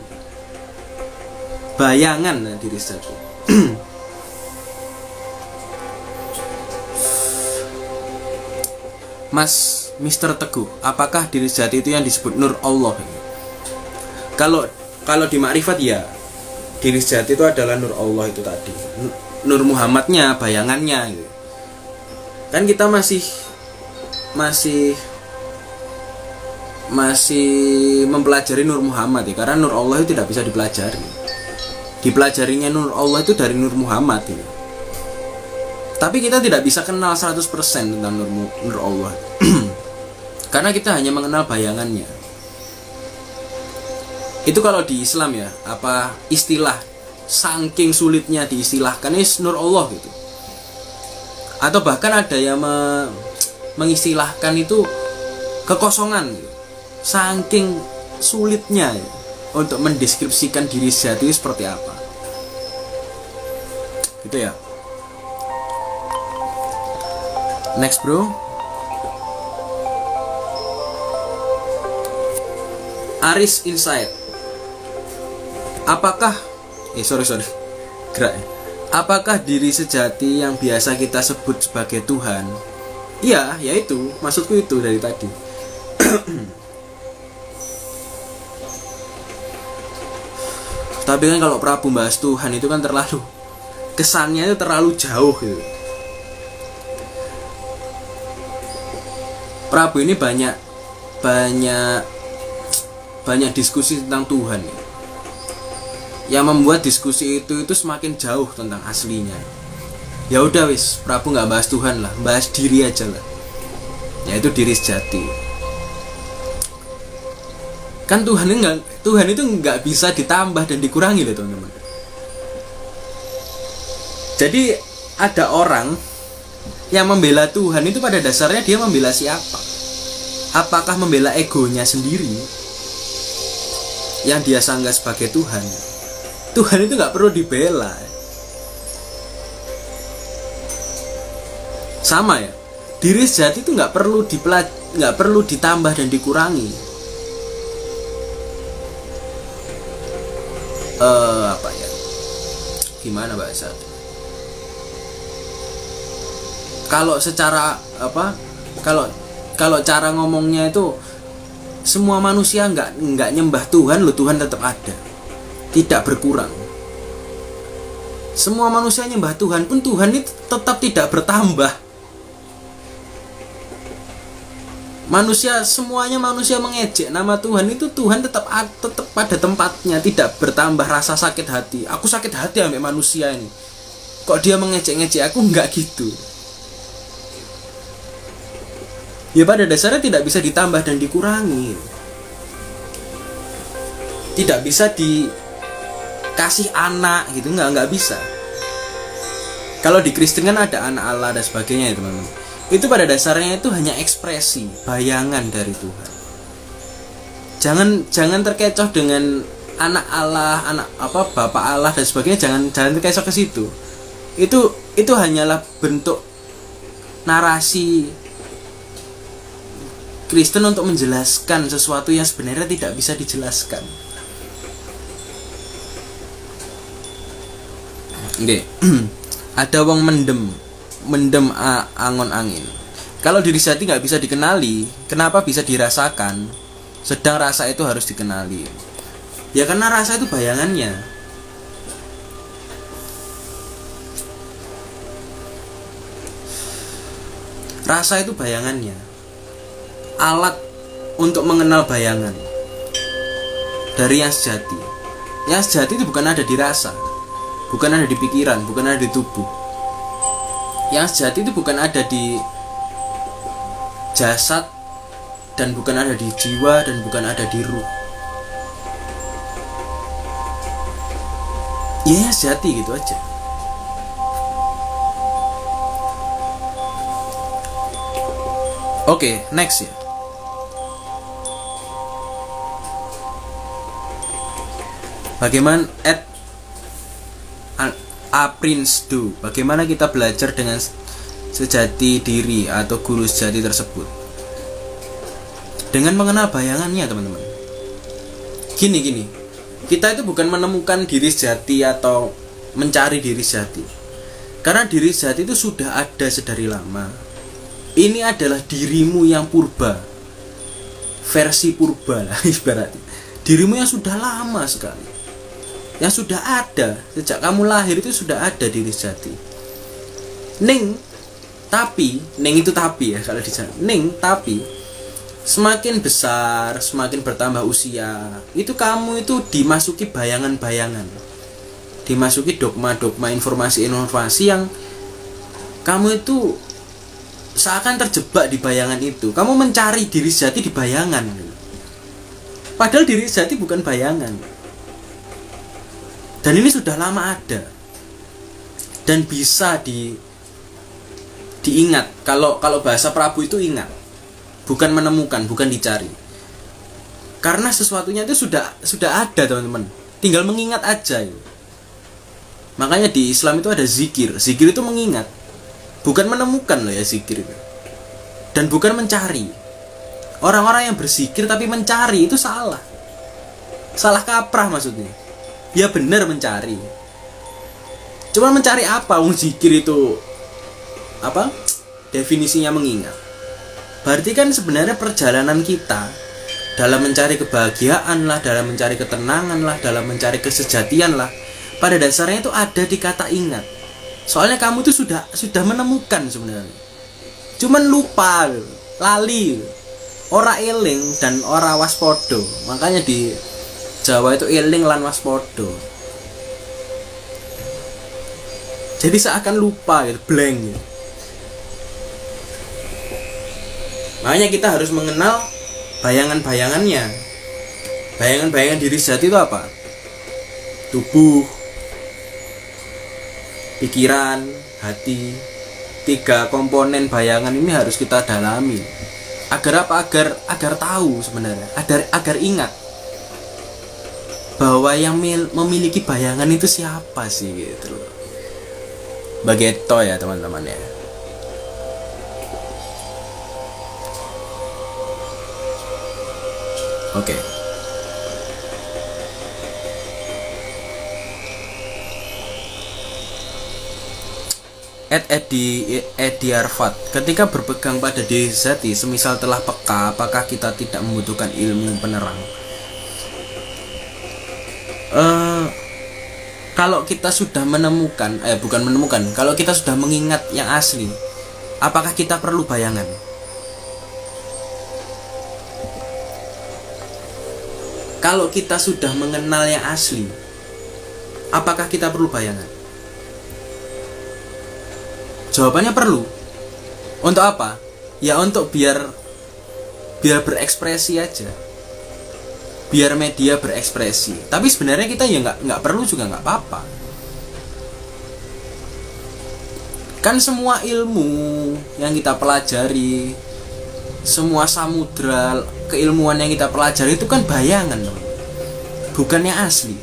diri sejati. Mas Mr. Teguh, apakah diri sejati itu yang disebut Nur Allah? Kalau di makrifat ya, diri sejati itu adalah Nur Allah itu tadi. Nur Muhammadnya, bayangannya gitu. Kan kita masih mempelajari Nur Muhammad ya, karena Nur Allah itu tidak bisa dipelajari. Dipelajarinya Nur Allah itu dari Nur Muhammad ya. Tapi kita tidak bisa kenal 100% tentang Nur Allah. Karena kita hanya mengenal bayangannya. Itu kalau di Islam ya, apa istilah saking sulitnya diistilahkan ini Nur Allah gitu. Atau bahkan ada yang mengistilahkan itu kekosongan gitu. Saking sulitnya ya, untuk mendeskripsikan diri sejati seperti apa. Gitu ya. Next bro. Aris Insight. Apakah gerak ya. Apakah diri sejati yang biasa kita sebut sebagai Tuhan? Iya, yaitu maksudku itu dari tadi. Tapi kan kalau Prabu bahas Tuhan itu kan terlalu, kesannya itu terlalu jauh gitu. Prabu ini banyak diskusi tentang Tuhan ya. Yang membuat diskusi itu semakin jauh tentang aslinya. Ya udah wis, Prabu nggak bahas Tuhan lah, bahas diri aja lah. Yaitu diri sejati. Kan Tuhan itu nggak bisa ditambah dan dikurangi loh teman-teman. Jadi ada orang yang membela Tuhan itu pada dasarnya dia membela siapa? Apakah membela egonya sendiri yang dia sanggah sebagai Tuhan? Tuhan itu nggak perlu dibela. Sama ya, diri sejati itu nggak perlu ditambah dan dikurangi. Apa ya? Gimana bahasa? Kalau secara apa? Kalau cara ngomongnya itu semua manusia nggak nyembah Tuhan, loh Tuhan tetap ada, tidak berkurang. Semua manusia nyembah Tuhan pun Tuhan itu tetap tidak bertambah. Semuanya manusia mengejek nama Tuhan itu Tuhan tetap pada tempatnya, tidak bertambah rasa sakit hati. Aku sakit hati sama manusia ini. Kok dia mengejek-ngejek aku, enggak gitu. Ya pada dasarnya tidak bisa ditambah dan dikurangi. Tidak bisa dikasih anak gitu, enggak bisa. Kalau di Kristen kan ada anak Allah dan sebagainya ya teman-teman. Itu pada dasarnya itu hanya ekspresi, bayangan dari Tuhan. Jangan terkecoh dengan anak Allah, Bapak Allah dan sebagainya, jangan terkecoh ke situ. Itu hanyalah bentuk narasi Kristen untuk menjelaskan sesuatu yang sebenarnya tidak bisa dijelaskan. Oke. Ada wong mendem angon angin. Kalau diri sejati nggak bisa dikenali, kenapa bisa dirasakan? Sedang rasa itu harus dikenali. Ya karena rasa itu bayangannya. Rasa itu bayangannya. Alat untuk mengenal bayangan dari yang sejati. Yang sejati itu bukan ada di rasa, bukan ada di pikiran, bukan ada di tubuh. Yang sejati itu bukan ada di jasad, dan bukan ada di jiwa, dan bukan ada di ruh. ya sejati gitu aja. Oke, next ya. Bagaimana A Prince Do? Bagaimana kita belajar dengan sejati diri atau guru sejati tersebut? Dengan mengenal bayangannya, teman-teman. Gini. Kita itu bukan menemukan diri sejati atau mencari diri sejati. Karena diri sejati itu sudah ada sedari lama. Ini adalah dirimu yang purba. Versi purba lah ibaratnya. Dirimu yang sudah lama sekali. Yang sudah ada sejak kamu lahir, itu sudah ada diri sejati. Tapi ya kalau di sana. Tapi semakin besar, semakin bertambah usia, itu kamu itu dimasuki bayangan-bayangan. Dimasuki dogma-dogma, informasi-informasi yang kamu itu seakan terjebak di bayangan itu. Kamu mencari diri sejati di bayangan. Padahal diri sejati bukan bayangan. Dan ini sudah lama ada. Dan bisa diingat. Kalau bahasa Prabu itu ingat. Bukan menemukan, bukan dicari. Karena sesuatunya itu sudah ada, teman-teman. Tinggal mengingat aja. Makanya di Islam itu ada zikir. Zikir itu mengingat. Bukan menemukan loh ya zikir itu. Dan bukan mencari. Orang-orang yang berzikir tapi mencari itu salah. Salah kaprah maksudnya. Ya benar mencari. Cuma mencari apa? Zikir itu apa? Definisinya mengingat. Berarti kan sebenarnya perjalanan kita dalam mencari kebahagiaan lah, dalam mencari ketenangan lah, dalam mencari kesejatian lah, pada dasarnya itu ada di kata ingat. Soalnya kamu itu sudah menemukan sebenarnya. Cuman lupa, lali, ora eling dan ora waspodo. Makanya di Jawa itu eling lan waspodo. Jadi seakan lupa gitu, blank gitu. Makanya kita harus mengenal bayangan-bayangannya. Bayangan-bayangan diri sejati itu apa? Tubuh, pikiran, hati. 3 komponen bayangan ini harus kita dalami. Agar apa? Agar tahu sebenarnya, agar ingat bahwa yang memiliki bayangan itu siapa sih gitu loh. Begitu ya teman-teman ya. Oke. Edi Arfat, ketika berpegang pada diri sejati, semisal telah peka, apakah kita tidak membutuhkan ilmu penerang? Kalau kita sudah menemukan, kalau kita sudah mengingat yang asli, apakah kita perlu bayangan? Kalau kita sudah mengenal yang asli, apakah kita perlu bayangan? Jawabannya perlu. Untuk apa? Ya untuk biar berekspresi aja. Biar media berekspresi. Tapi sebenarnya kita ya nggak perlu juga, nggak apa-apa. Kan semua ilmu yang kita pelajari, semua samudra keilmuan yang kita pelajari itu kan bayangan, bukan yang asli.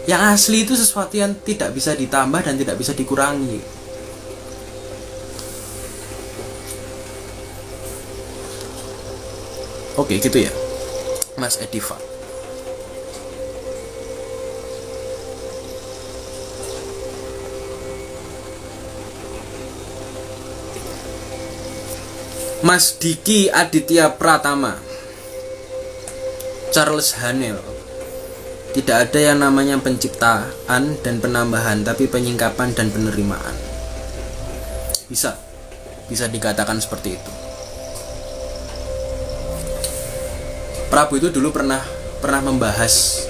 Yang asli itu sesuatu yang tidak bisa ditambah dan tidak bisa dikurangi. Oke, gitu ya Mas Edifa. Mas Diki Aditya Pratama, Charles Hanel, tidak ada yang namanya penciptaan dan penambahan, tapi penyingkapan dan penerimaan. Bisa dikatakan seperti itu. Prabu itu dulu pernah membahas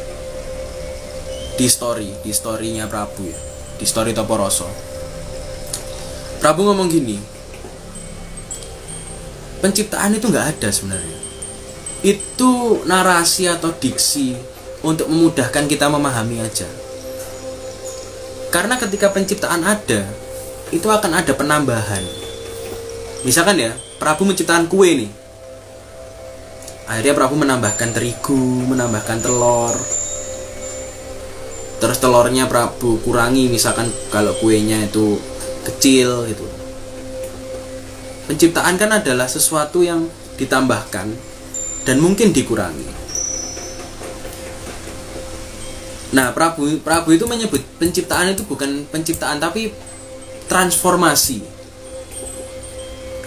di storynya Prabu ya, di story Toporoso. Prabu ngomong gini, penciptaan itu nggak ada sebenarnya. Itu narasi atau diksi untuk memudahkan kita memahami aja. Karena ketika penciptaan ada, itu akan ada penambahan. Misalkan ya, Prabu menciptakan kue nih. Akhirnya Prabu menambahkan terigu, menambahkan telur. Terus telurnya Prabu kurangi, misalkan kalau kuenya itu kecil gitu. Penciptaan kan adalah sesuatu yang ditambahkan dan mungkin dikurangi. Nah, Prabu itu menyebut penciptaan itu bukan penciptaan tapi transformasi.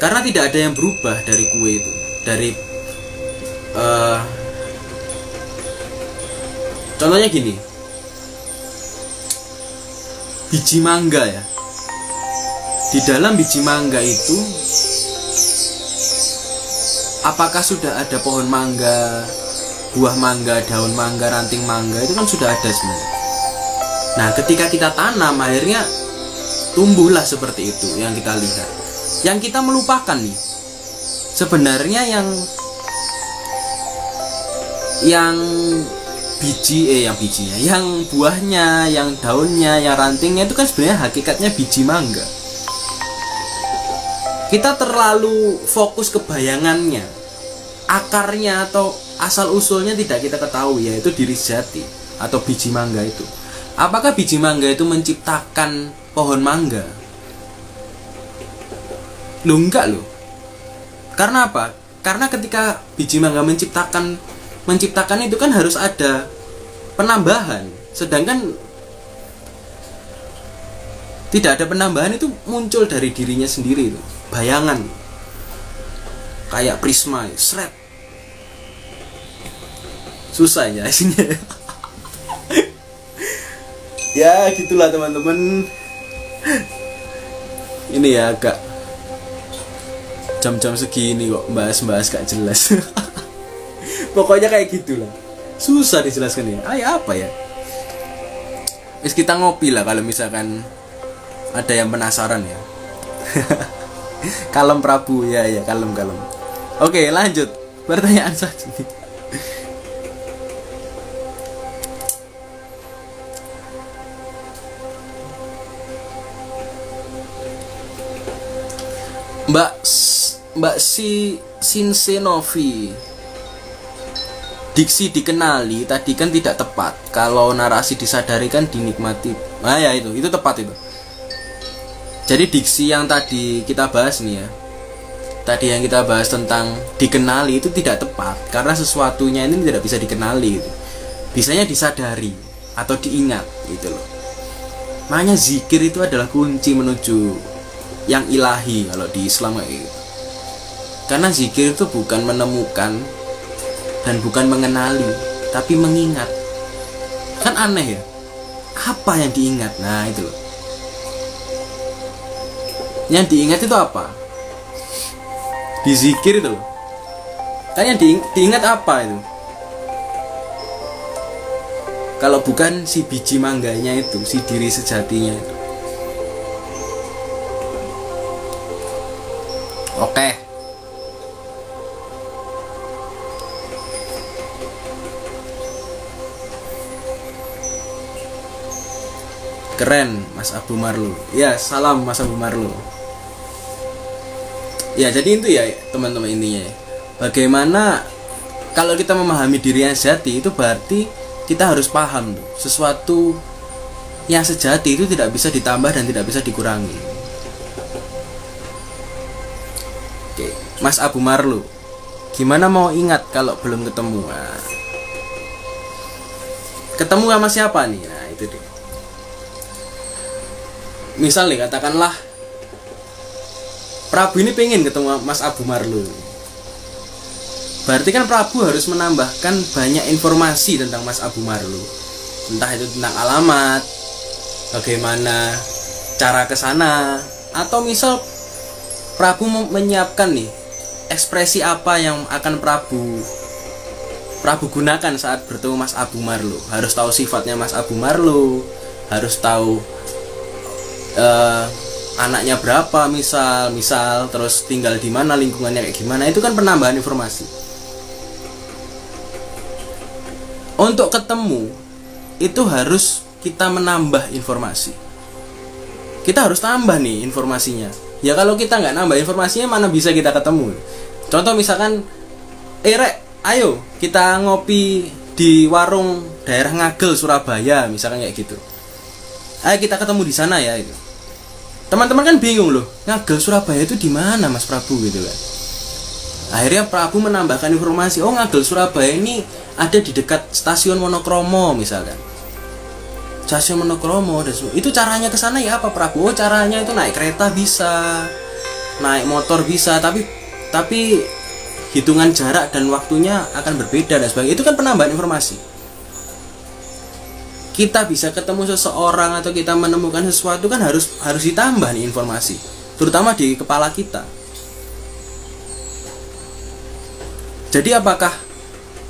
Karena tidak ada yang berubah dari kue itu. Dari contohnya gini. Biji mangga ya. Di dalam biji mangga itu apakah sudah ada pohon mangga, buah mangga, daun mangga, ranting mangga, itu kan sudah ada sebenarnya. Nah, ketika kita tanam akhirnya tumbuhlah seperti itu yang kita lihat. Yang kita melupakan nih, sebenarnya yang bijinya, yang buahnya, yang daunnya, yang rantingnya itu kan sebenarnya hakikatnya biji mangga. Kita terlalu fokus ke bayangannya, akarnya atau asal usulnya tidak kita ketahui, yaitu diri sejati atau biji mangga itu. Apakah biji mangga itu menciptakan pohon mangga? Loh, enggak loh. Karena apa? Karena ketika biji mangga menciptakan itu kan harus ada penambahan. Sedangkan tidak ada penambahan, itu muncul dari dirinya sendiri itu. Bayangan. Kayak prisma, sret. Susah ya isinya. Ya gitulah teman-teman. Ini ya agak jam-jam segini kok bahas-bahas gak jelas. Pokoknya kayak gitulah. Susah dijelaskan ya. Apa ya? Wis kita ngopi lah kalau misalkan ada yang penasaran ya. Kalem Prabu ya, kalem. Oke, lanjut. Pertanyaan saja. Mbak Sinsenovi, diksi dikenali tadi kan tidak tepat. Kalau narasi disadari kan dinikmati. Nah ya itu tepat itu. Jadi diksi yang tadi kita bahas nih ya, tadi yang kita bahas tentang dikenali itu tidak tepat. Karena sesuatunya ini tidak bisa dikenali gitu. Bisanya disadari atau diingat gitu loh. Makanya zikir itu adalah kunci menuju yang ilahi kalau di Islam kayak gitu. Karena zikir itu bukan menemukan dan bukan mengenali, tapi mengingat. Kan aneh ya. Apa yang diingat? Nah, itu loh. Yang diingat itu apa? Di zikir itu loh. Kan yang diingat apa itu? Kalau bukan si biji mangganya itu, si diri sejatinya itu. Oke. Keren Mas Abu Marlu. Ya, salam Mas Abu Marlu. Ya, jadi itu ya teman-teman intinya ya. Bagaimana kalau kita memahami diri yang sejati, itu berarti kita harus paham tuh, sesuatu yang sejati itu tidak bisa ditambah dan tidak bisa dikurangi. Oke, Mas Abu Marlu, gimana mau ingat kalau belum ketemu? Nah, ketemu sama siapa nih? Nah, itu deh. Misal nih, katakanlah Prabu ini pengen ketemu Mas Abu Marlu. Berarti kan Prabu harus menambahkan banyak informasi tentang Mas Abu Marlu. Entah itu tentang alamat, bagaimana cara ke sana, atau misal Prabu menyiapkan nih ekspresi apa yang akan Prabu gunakan saat bertemu Mas Abu Marlu. Harus tahu sifatnya Mas Abu Marlu, harus tahu anaknya berapa misal terus tinggal di mana, lingkungannya kayak gimana. Itu kan penambahan informasi. Untuk ketemu itu harus kita menambah informasi. kita harus tambah nih informasinya. Ya kalau kita nggak nambah informasinya, mana bisa kita ketemu. Contoh misalkan, Rek, ayo kita ngopi di warung daerah Ngagel Surabaya, misalkan kayak gitu. Ayo kita ketemu di sana ya itu. Teman-teman kan bingung loh, Ngagel Surabaya itu di mana Mas Prabu gitu kan. Akhirnya Prabu menambahkan informasi, oh Ngagel Surabaya ini ada di dekat stasiun Monokromo misalkan. Stasiun Monokromo, itu caranya ke sana ya apa Prabu? Oh caranya itu naik kereta bisa, naik motor bisa, tapi hitungan jarak dan waktunya akan berbeda dan sebagainya. Itu kan penambahan informasi. Kita bisa ketemu seseorang atau kita menemukan sesuatu kan harus ditambah nih informasi, terutama di kepala kita. Jadi apakah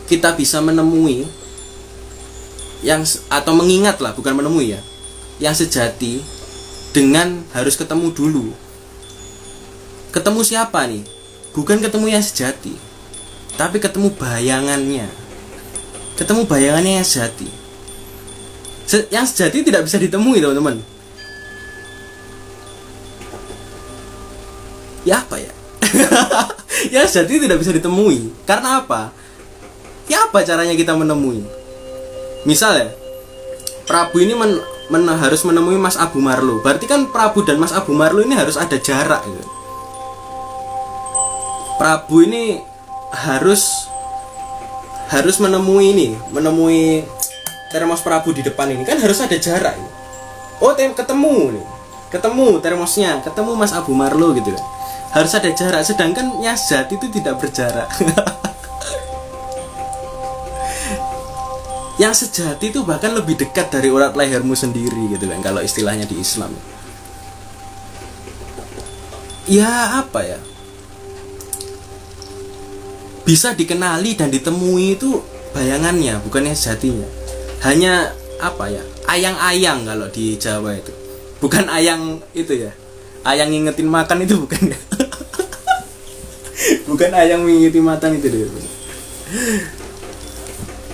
kita bisa menemui atau mengingat lah, bukan menemui ya, yang sejati dengan harus ketemu dulu? Ketemu siapa nih? Bukan ketemu yang sejati, tapi ketemu bayangannya. Ketemu bayangannya yang sejati. Yang sejati tidak bisa ditemui teman-teman. Ya apa ya? Yang sejati tidak bisa ditemui. Karena apa? Ya apa caranya kita menemui? Misal ya, Prabu ini harus menemui Mas Abu Marlo. Berarti kan Prabu dan Mas Abu Marlo ini harus ada jarak gitu. Prabu ini harus menemui termos Prabu di depan ini kan harus ada jarak. Oh, ketemu termosnya, ketemu Mas Abu Marlo gitu kan. Harus ada jarak, sedangkan yang sejati itu tidak berjarak. Yang sejati itu bahkan lebih dekat dari urat lehermu sendiri gitu kan, kalau istilahnya di Islam. Ya apa ya, bisa dikenali dan ditemui itu bayangannya, bukan yang sejatinya. Hanya apa ya, ayang-ayang kalau di Jawa itu. Bukan ayang itu ya, ayang ngingetin makan itu bukan ya. Bukan ayang ngingetin makan itu deh.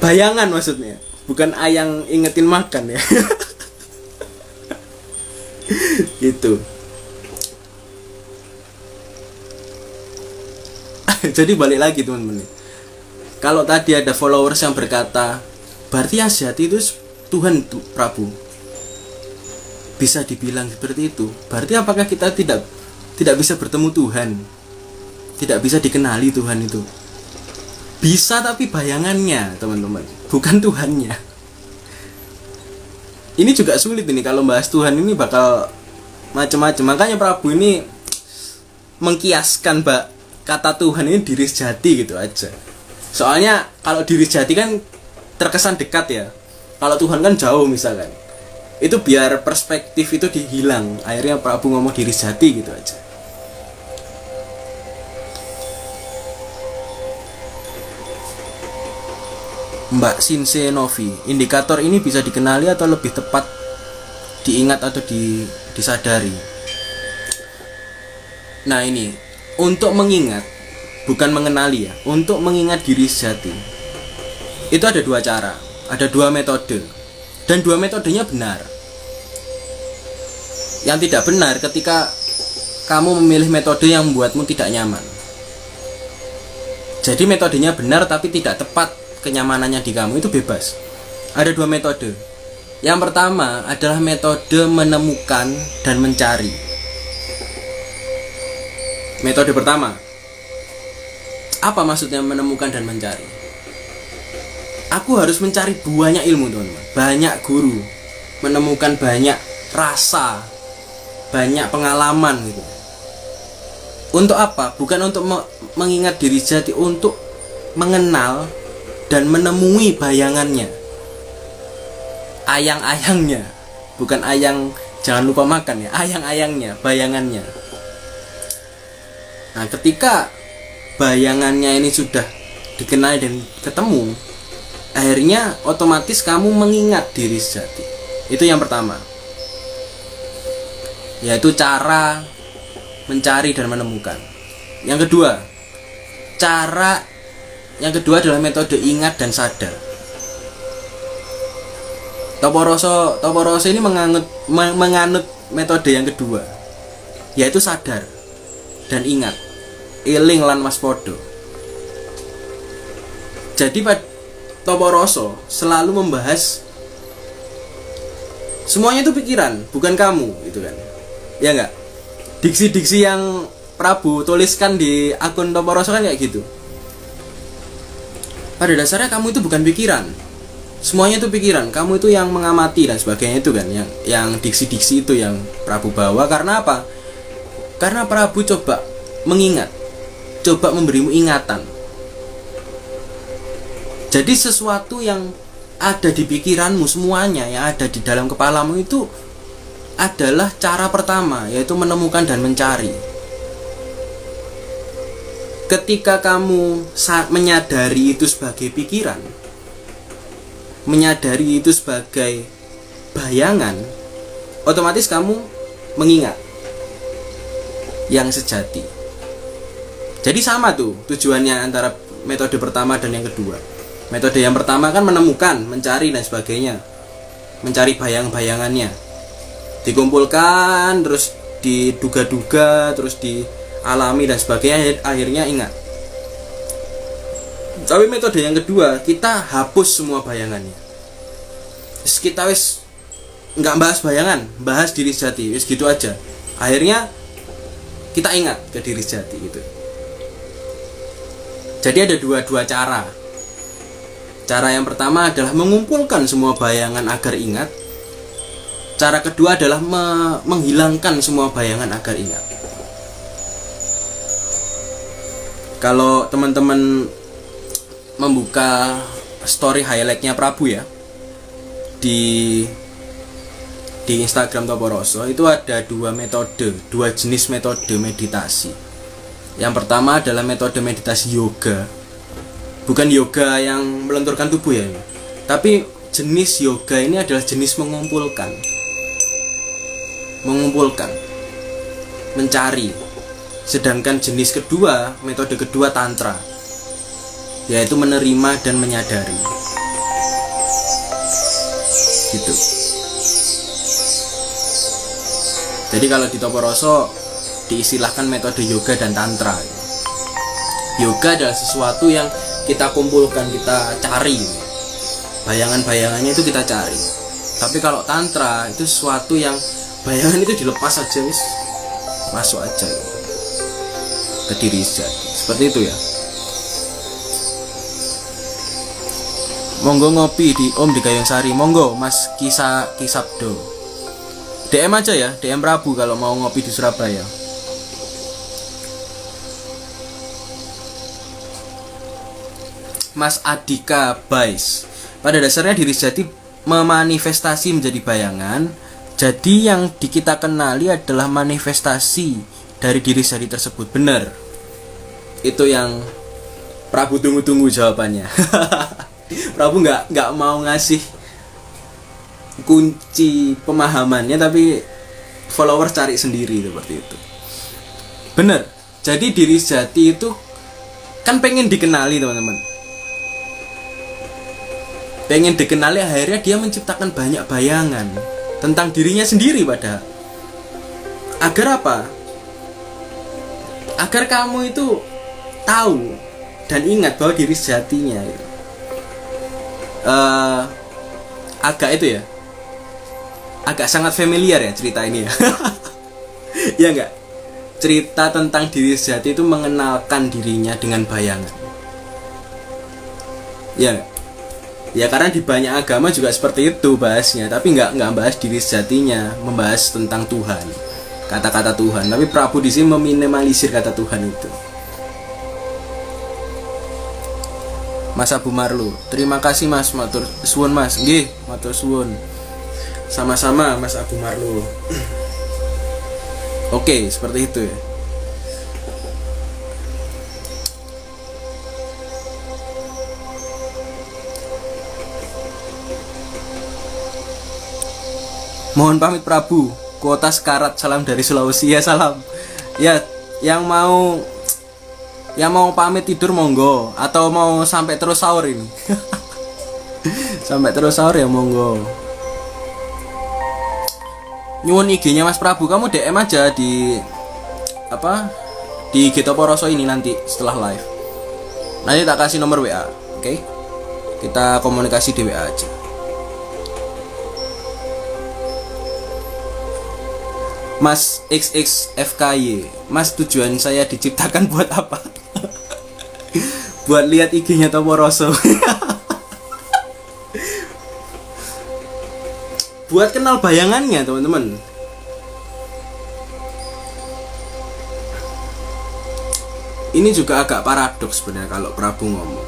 Bayangan maksudnya, bukan ayang ingetin makan ya. Gitu. Jadi balik lagi teman-teman. Kalau tadi ada followers yang berkata, berarti yang sejati itu Tuhan Prabu. Bisa dibilang seperti itu. Berarti apakah kita tidak bisa bertemu Tuhan? Tidak bisa dikenali Tuhan itu? Bisa, tapi bayangannya teman-teman, bukan Tuhannya. Ini juga sulit ini, kalau bahas Tuhan ini bakal macam-macam. Makanya Prabu ini mengkiaskan kata Tuhan ini diri sejati gitu aja. Soalnya kalau diri sejati kan terkesan dekat ya, kalau Tuhan kan jauh misalkan. Itu biar perspektif itu dihilang, akhirnya Prabu ngomong diri sejati gitu aja. Mbak Sinse Novi, indikator ini bisa dikenali atau lebih tepat diingat atau disadari? Nah ini, untuk mengingat, bukan mengenali ya, untuk mengingat diri sejati itu ada dua cara, ada dua metode, dan dua metodenya benar. Yang tidak benar ketika kamu memilih metode yang membuatmu tidak nyaman. Jadi metodenya benar tapi tidak tepat kenyamanannya di kamu, itu bebas. Ada dua metode. Yang pertama adalah metode menemukan dan mencari. Metode pertama, apa maksudnya menemukan dan mencari? Aku harus mencari banyak ilmu teman-teman, banyak guru, menemukan banyak rasa, banyak pengalaman gitu. Untuk apa? Bukan untuk mengingat diri sejati, untuk mengenal dan menemui bayangannya, ayang-ayangnya. Bukan ayang, jangan lupa makan ya, ayang-ayangnya, bayangannya. Nah ketika bayangannya ini sudah dikenal dan ketemu, akhirnya otomatis kamu mengingat diri sejati. Itu yang pertama, yaitu cara mencari dan menemukan. Yang kedua adalah metode ingat dan sadar. Toporoso ini menganut metode yang kedua, yaitu sadar dan ingat, eling lan waspada. Jadi Toporoso selalu membahas semuanya itu pikiran, bukan kamu, gitu kan? Ya enggak? Diksi-diksi yang Prabu tuliskan di akun Toporoso kan kayak gitu. Pada dasarnya kamu itu bukan pikiran, semuanya itu pikiran, kamu itu yang mengamati dan sebagainya itu kan, yang diksi-diksi itu yang Prabu bawa. Karena apa? Karena Prabu coba mengingat, coba memberimu ingatan. Jadi sesuatu yang ada di pikiranmu, semuanya yang ada di dalam kepalamu itu adalah cara pertama, yaitu menemukan dan mencari. Ketika kamu menyadari itu sebagai pikiran, menyadari itu sebagai bayangan, otomatis kamu mengingat yang sejati. Jadi sama tuh tujuannya antara metode pertama dan yang kedua. Metode yang pertama kan menemukan, mencari dan sebagainya, mencari bayang-bayangannya, dikumpulkan, terus diduga-duga, terus dialami dan sebagainya, akhirnya ingat. Tapi metode yang kedua, kita hapus semua bayangannya. Kita nggak bahas bayangan, bahas diri sejati, gitu aja. Akhirnya kita ingat ke diri sejati gitu. Jadi ada dua cara. Cara yang pertama adalah mengumpulkan semua bayangan agar ingat. Cara kedua adalah menghilangkan semua bayangan agar ingat. Kalau teman-teman membuka story highlightnya Prabu ya, di Instagram Toporoso itu ada dua jenis metode meditasi. Yang pertama adalah metode meditasi yoga. Bukan yoga yang melenturkan tubuh ya, tapi jenis yoga ini adalah jenis mengumpulkan, mencari. Sedangkan jenis kedua, metode kedua tantra, yaitu menerima dan menyadari. Gitu. Jadi kalau di Toporoso diistilahkan metode yoga dan tantra. Yoga adalah sesuatu yang kita kumpulkan, kita cari, bayangan-bayangannya itu kita cari. Tapi kalau tantra itu sesuatu yang bayangan itu dilepas aja, wis masuk aja ke diri sejati. Seperti itu ya. Monggo ngopi di Om di Gayung Sari, monggo Mas Kisabdo. DM aja ya, DM Prabu kalau mau ngopi di Surabaya. Mas Adika Bais, pada dasarnya diri sejati memanifestasi menjadi bayangan. Jadi yang kita kenali adalah manifestasi dari diri sejati tersebut. Benar. Itu yang Prabu tunggu-tunggu jawabannya. Prabu nggak mau ngasih kunci pemahamannya, tapi followers cari sendiri seperti itu. Benar. Jadi diri sejati itu kan pengen dikenali teman-teman. Pengen dikenali, akhirnya dia menciptakan banyak bayangan tentang dirinya sendiri padahal. Agar apa? Agar kamu itu tahu dan ingat bahwa diri sejatinya gitu. Agak itu ya, agak sangat familiar ya cerita ini ya. Ya enggak? Cerita tentang diri sejati itu mengenalkan dirinya dengan bayangan. Ya enggak? Ya karena di banyak agama juga seperti itu bahasnya, tapi nggak bahas diri sejatinya, membahas tentang Tuhan, kata-kata Tuhan. Tapi Prabu di sini meminimalisir kata Tuhan itu. Mas Abu Marlu, terima kasih Mas, matur suwun Mas, nggih, matur suwun. Sama-sama Mas Abu Marlu. Oke, seperti itu ya. Mohon pamit Prabu, kuota sekarat, salam dari Sulawesi. Ya salam. Ya, yang mau pamit tidur monggo, atau mau sampai terus sahur ini. Sampai terus sahur ya monggo. nyuwun IG-nya Mas Prabu, kamu DM aja di apa, di Gita Poroso ini nanti setelah live. Nanti tak kasih nomor WA, oke? Kita komunikasi di WA aja. Mas XXFKY, Mas, tujuan saya diciptakan buat apa? Buat lihat IG-nya Toporoso. Buat kenal bayangannya, teman-teman. Ini juga agak paradoks sebenarnya kalau Prabu ngomong.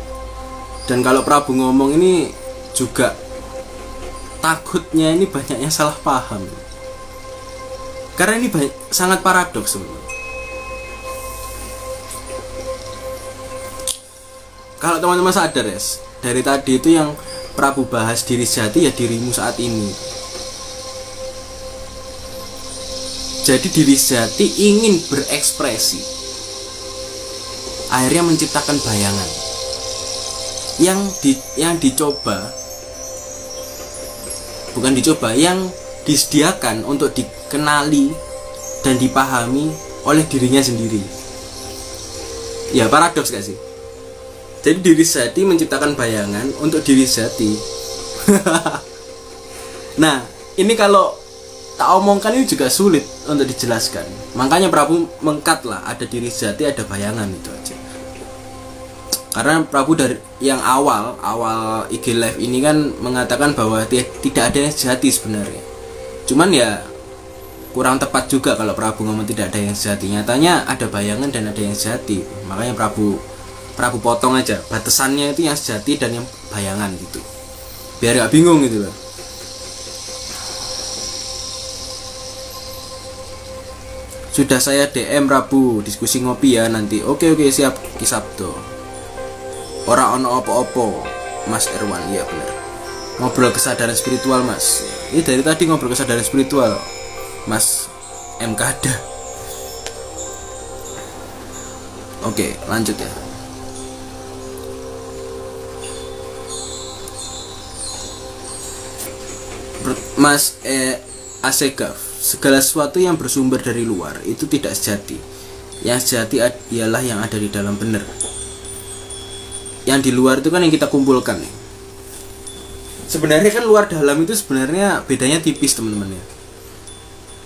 Dan kalau Prabu ngomong ini juga takutnya ini banyaknya salah paham. Karena ini sangat paradoks sebenarnya. Kalau teman-teman sadar ya, dari tadi itu yang Prabu bahas diri sejati ya dirimu saat ini. Jadi diri sejati ingin berekspresi, akhirnya menciptakan bayangan yang dicoba, bukan dicoba, yang disediakan untuk dikenali dan dipahami oleh dirinya sendiri. Ya paradoks gak sih? Jadi diri sejati menciptakan bayangan untuk diri sejati. Nah, ini kalau tak omongkan ini juga sulit untuk dijelaskan. Makanya Prabu mengkat lah, ada diri sejati, ada bayangan, itu aja. Karena Prabu dari yang awal IG live ini kan mengatakan bahwa tidak ada yang sejati sebenarnya. Cuman ya kurang tepat juga kalau Prabu ngomong tidak ada yang sejati. Nyatanya ada bayangan dan ada yang sejati. Makanya Prabu potong aja batasannya, itu yang sejati dan yang bayangan gitu, biar gak bingung gitu loh. Sudah saya DM Prabu, diskusi ngopi ya nanti. Oke siap Ki Sabdo. Ora ono opo-opo Mas Erwan, iya bener. Ngobrol kesadaran spiritual Mas. Ini dari tadi ngobrol kesadaran spiritual Mas MKD. Oke, lanjut ya. Mas Asegaf, segala sesuatu yang bersumber dari luar itu tidak sejati. Yang sejati ialah yang ada di dalam, benar. Yang di luar itu kan yang kita kumpulkan nih. Sebenarnya kan luar dalam itu sebenarnya bedanya tipis teman-teman ya.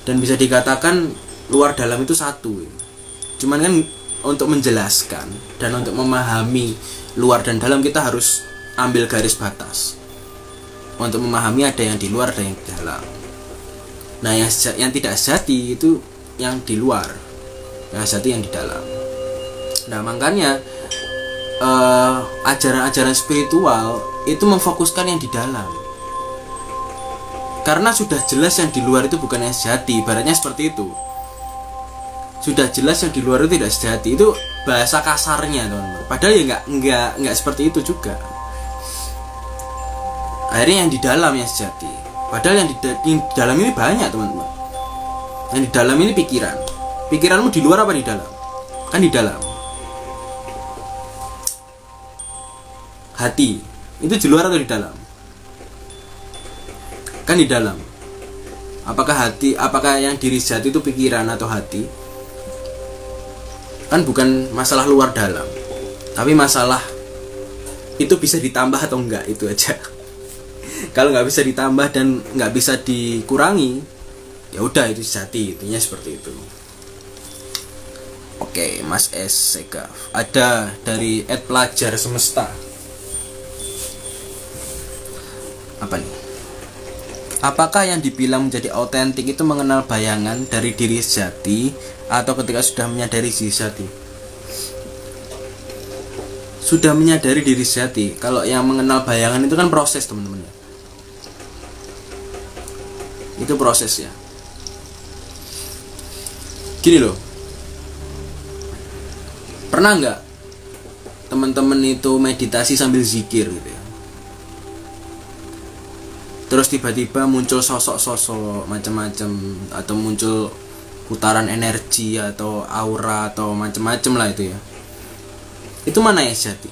Dan bisa dikatakan luar dalam itu satu. Cuman kan untuk menjelaskan dan untuk memahami luar dan dalam kita harus ambil garis batas. Untuk memahami ada yang di luar, ada yang di dalam. Nah, yang tidak sejati itu yang di luar, yang sejati yang di dalam. Nah, makanya ajaran-ajaran spiritual itu memfokuskan yang di dalam. Karena sudah jelas yang di luar itu bukan yang sejati, ibaratnya seperti itu. Sudah jelas yang di luar itu tidak sejati, itu bahasa kasarnya, teman-teman. Padahal ya enggak seperti itu juga. Akhirnya yang di dalam yang sejati. Padahal yang di dalam ini banyak, teman-teman. Yang di dalam ini pikiran. Pikiranmu di luar apa di dalam? Kan di dalam. Hati itu di luar atau di dalam? Kan di dalam. Apakah yang diri sejati itu pikiran atau hati? Kan bukan masalah luar dalam, tapi masalah itu bisa ditambah atau enggak, itu aja. Kalau nggak bisa ditambah dan nggak bisa dikurangi, ya udah itu sejati, intinya seperti itu. Oke, Mas S. Segaf. Ada dari @pelajar semesta. Apa nih? Apakah yang dibilang menjadi autentik itu mengenal bayangan dari diri sejati atau ketika sudah menyadari diri sejati? Sudah menyadari diri sejati. Kalau yang mengenal bayangan itu kan proses, teman-teman. Itu proses ya. Gini loh. Pernah nggak teman-teman itu meditasi sambil zikir gitu ya? Terus tiba-tiba muncul sosok-sosok macam-macam, atau muncul putaran energi atau aura atau macam-macam lah itu ya. Itu mana yang sejati?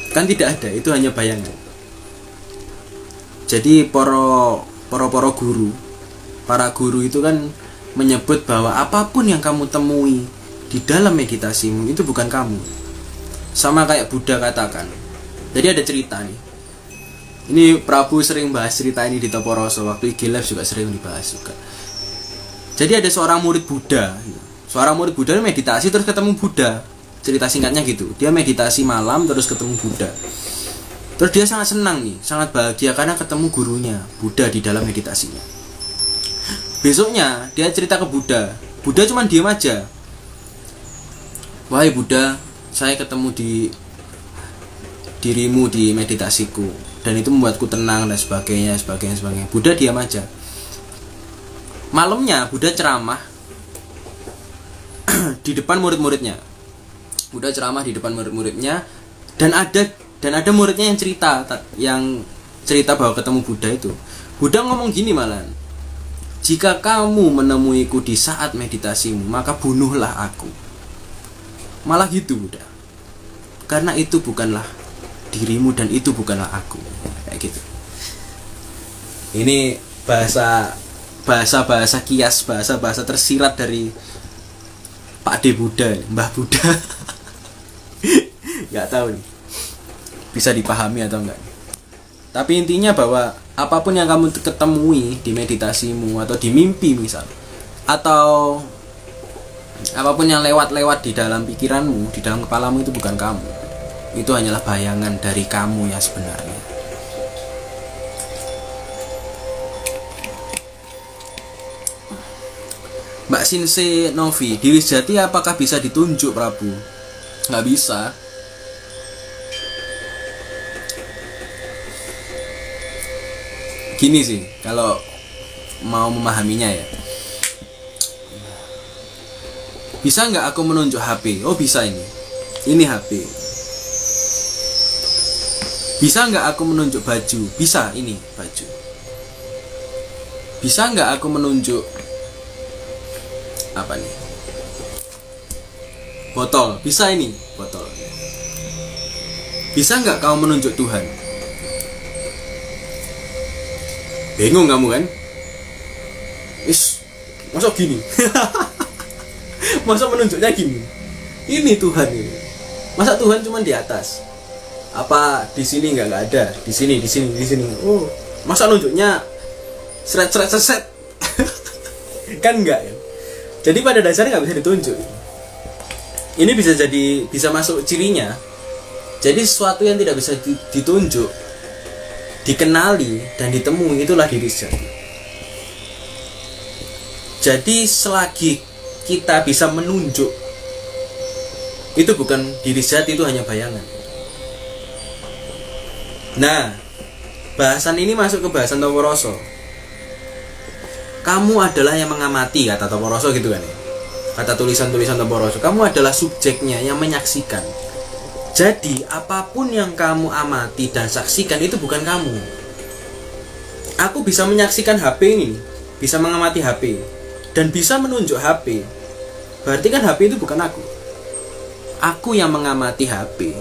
Kan tidak ada, itu hanya bayangan. Jadi para guru itu kan menyebut bahwa apapun yang kamu temui di dalam meditasimu itu bukan kamu. Sama kayak Buddha katakan. Jadi ada cerita nih. Ini Prabu sering bahas cerita ini di Toporoso, waktu IG Live juga sering dibahas juga. Jadi ada seorang murid Buddha. Seorang murid Buddha meditasi terus ketemu Buddha. Cerita singkatnya gitu. Dia meditasi malam terus ketemu Buddha. Terus dia sangat senang nih, sangat bahagia karena ketemu gurunya, Buddha di dalam meditasinya. Besoknya dia cerita ke Buddha. Buddha cuma diam aja. Wahai Buddha, saya ketemu di dirimu di meditasiku dan itu membuatku tenang dan sebagainya. Buddha diam aja. Malamnya Buddha ceramah di depan murid-muridnya. Buddha ceramah di depan murid-muridnya dan ada muridnya yang cerita bahwa ketemu Buddha itu. Buddha ngomong gini malah, jika kamu menemuiku di saat meditasimu, maka bunuhlah aku. Malah gitu Buddha. Karena itu bukanlah dirimu dan itu bukanlah aku. Kayak gitu. Ini bahasa kias, bahasa tersirat dari Pak D Buddha, Mbah Buddha. Gak tahu nih bisa dipahami atau enggak. Tapi intinya bahwa apapun yang kamu ketemui di meditasimu atau di mimpi misal, atau apapun yang lewat di dalam pikiranmu, di dalam kepalamu itu bukan kamu. Itu hanyalah bayangan dari kamu yang sebenarnya. Mbak Sinse Novi, diri sejati apakah bisa ditunjuk Prabu? Nggak bisa. Gini sih, kalau mau memahaminya ya. Bisa nggak aku menunjuk HP? Oh bisa ini. Ini HP. Bisa nggak aku menunjuk baju? Bisa, ini baju. Bisa nggak aku menunjuk apa nih? Botol. Bisa ini, botol. Bisa nggak kamu menunjuk Tuhan? Bingung kamu kan? Masa gini? Masa menunjuknya gini? Ini Tuhan ini. Masa Tuhan cuma di atas? Apa di sini nggak ada? Di sini. Oh, masa nunjuknya seret. Kan enggak ya? Jadi pada dasarnya nggak bisa ditunjuk. Ini bisa masuk cirinya. Jadi sesuatu yang tidak bisa ditunjuk, dikenali dan ditemui, itulah diri sejati. Jadi selagi kita bisa menunjuk, itu bukan diri sejati, itu hanya bayangan. Nah, bahasan ini masuk ke bahasan Toporoso. Kamu adalah yang mengamati, kata Toporoso gitu kan ya. Kata tulisan-tulisan Toporoso, kamu adalah subjeknya yang menyaksikan. Jadi apapun yang kamu amati dan saksikan itu bukan kamu. Aku bisa menyaksikan HP ini, bisa mengamati HP, dan bisa menunjuk HP. Berarti kan HP itu bukan aku. Aku yang mengamati HP.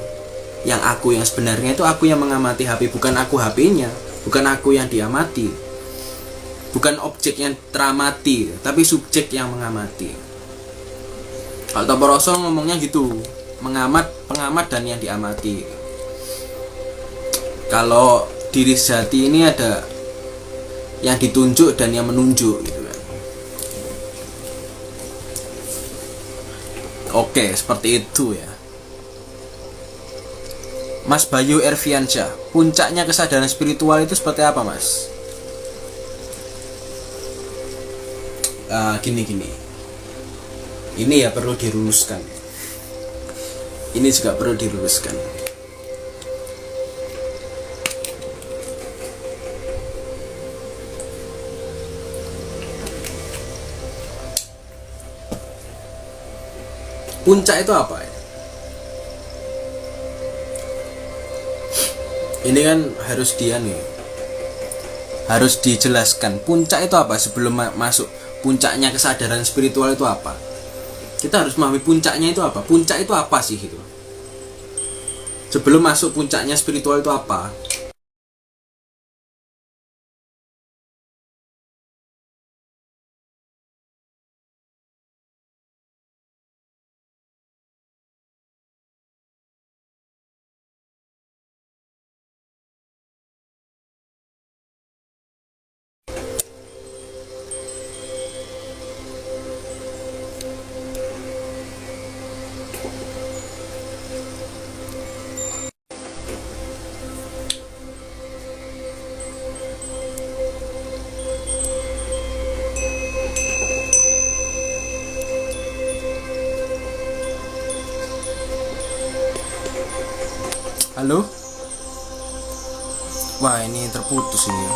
Yang aku yang sebenarnya itu aku yang mengamati HP, bukan aku HP-nya, bukan aku yang diamati. Bukan objek yang teramati, tapi subjek yang mengamati. Kalau Toporoso ngomongnya gitu, pengamat dan yang diamati. Kalau diri sejati ini ada yang ditunjuk dan yang menunjuk gitu kan. Oke, seperti itu ya. Mas Bayu Erviansyah, puncaknya kesadaran spiritual itu seperti apa Mas? Gini. Ini ya perlu diruluskan. Ini juga perlu diluruskan. Puncak itu apa ya? Ini kan harus dijelaskan. Puncak itu apa sebelum masuk puncaknya kesadaran spiritual itu apa? Kita harus memahami puncaknya itu apa. Puncak itu apa sih itu? Sebelum masuk puncaknya spiritual itu apa? Halo? Wah, ini terputus ini.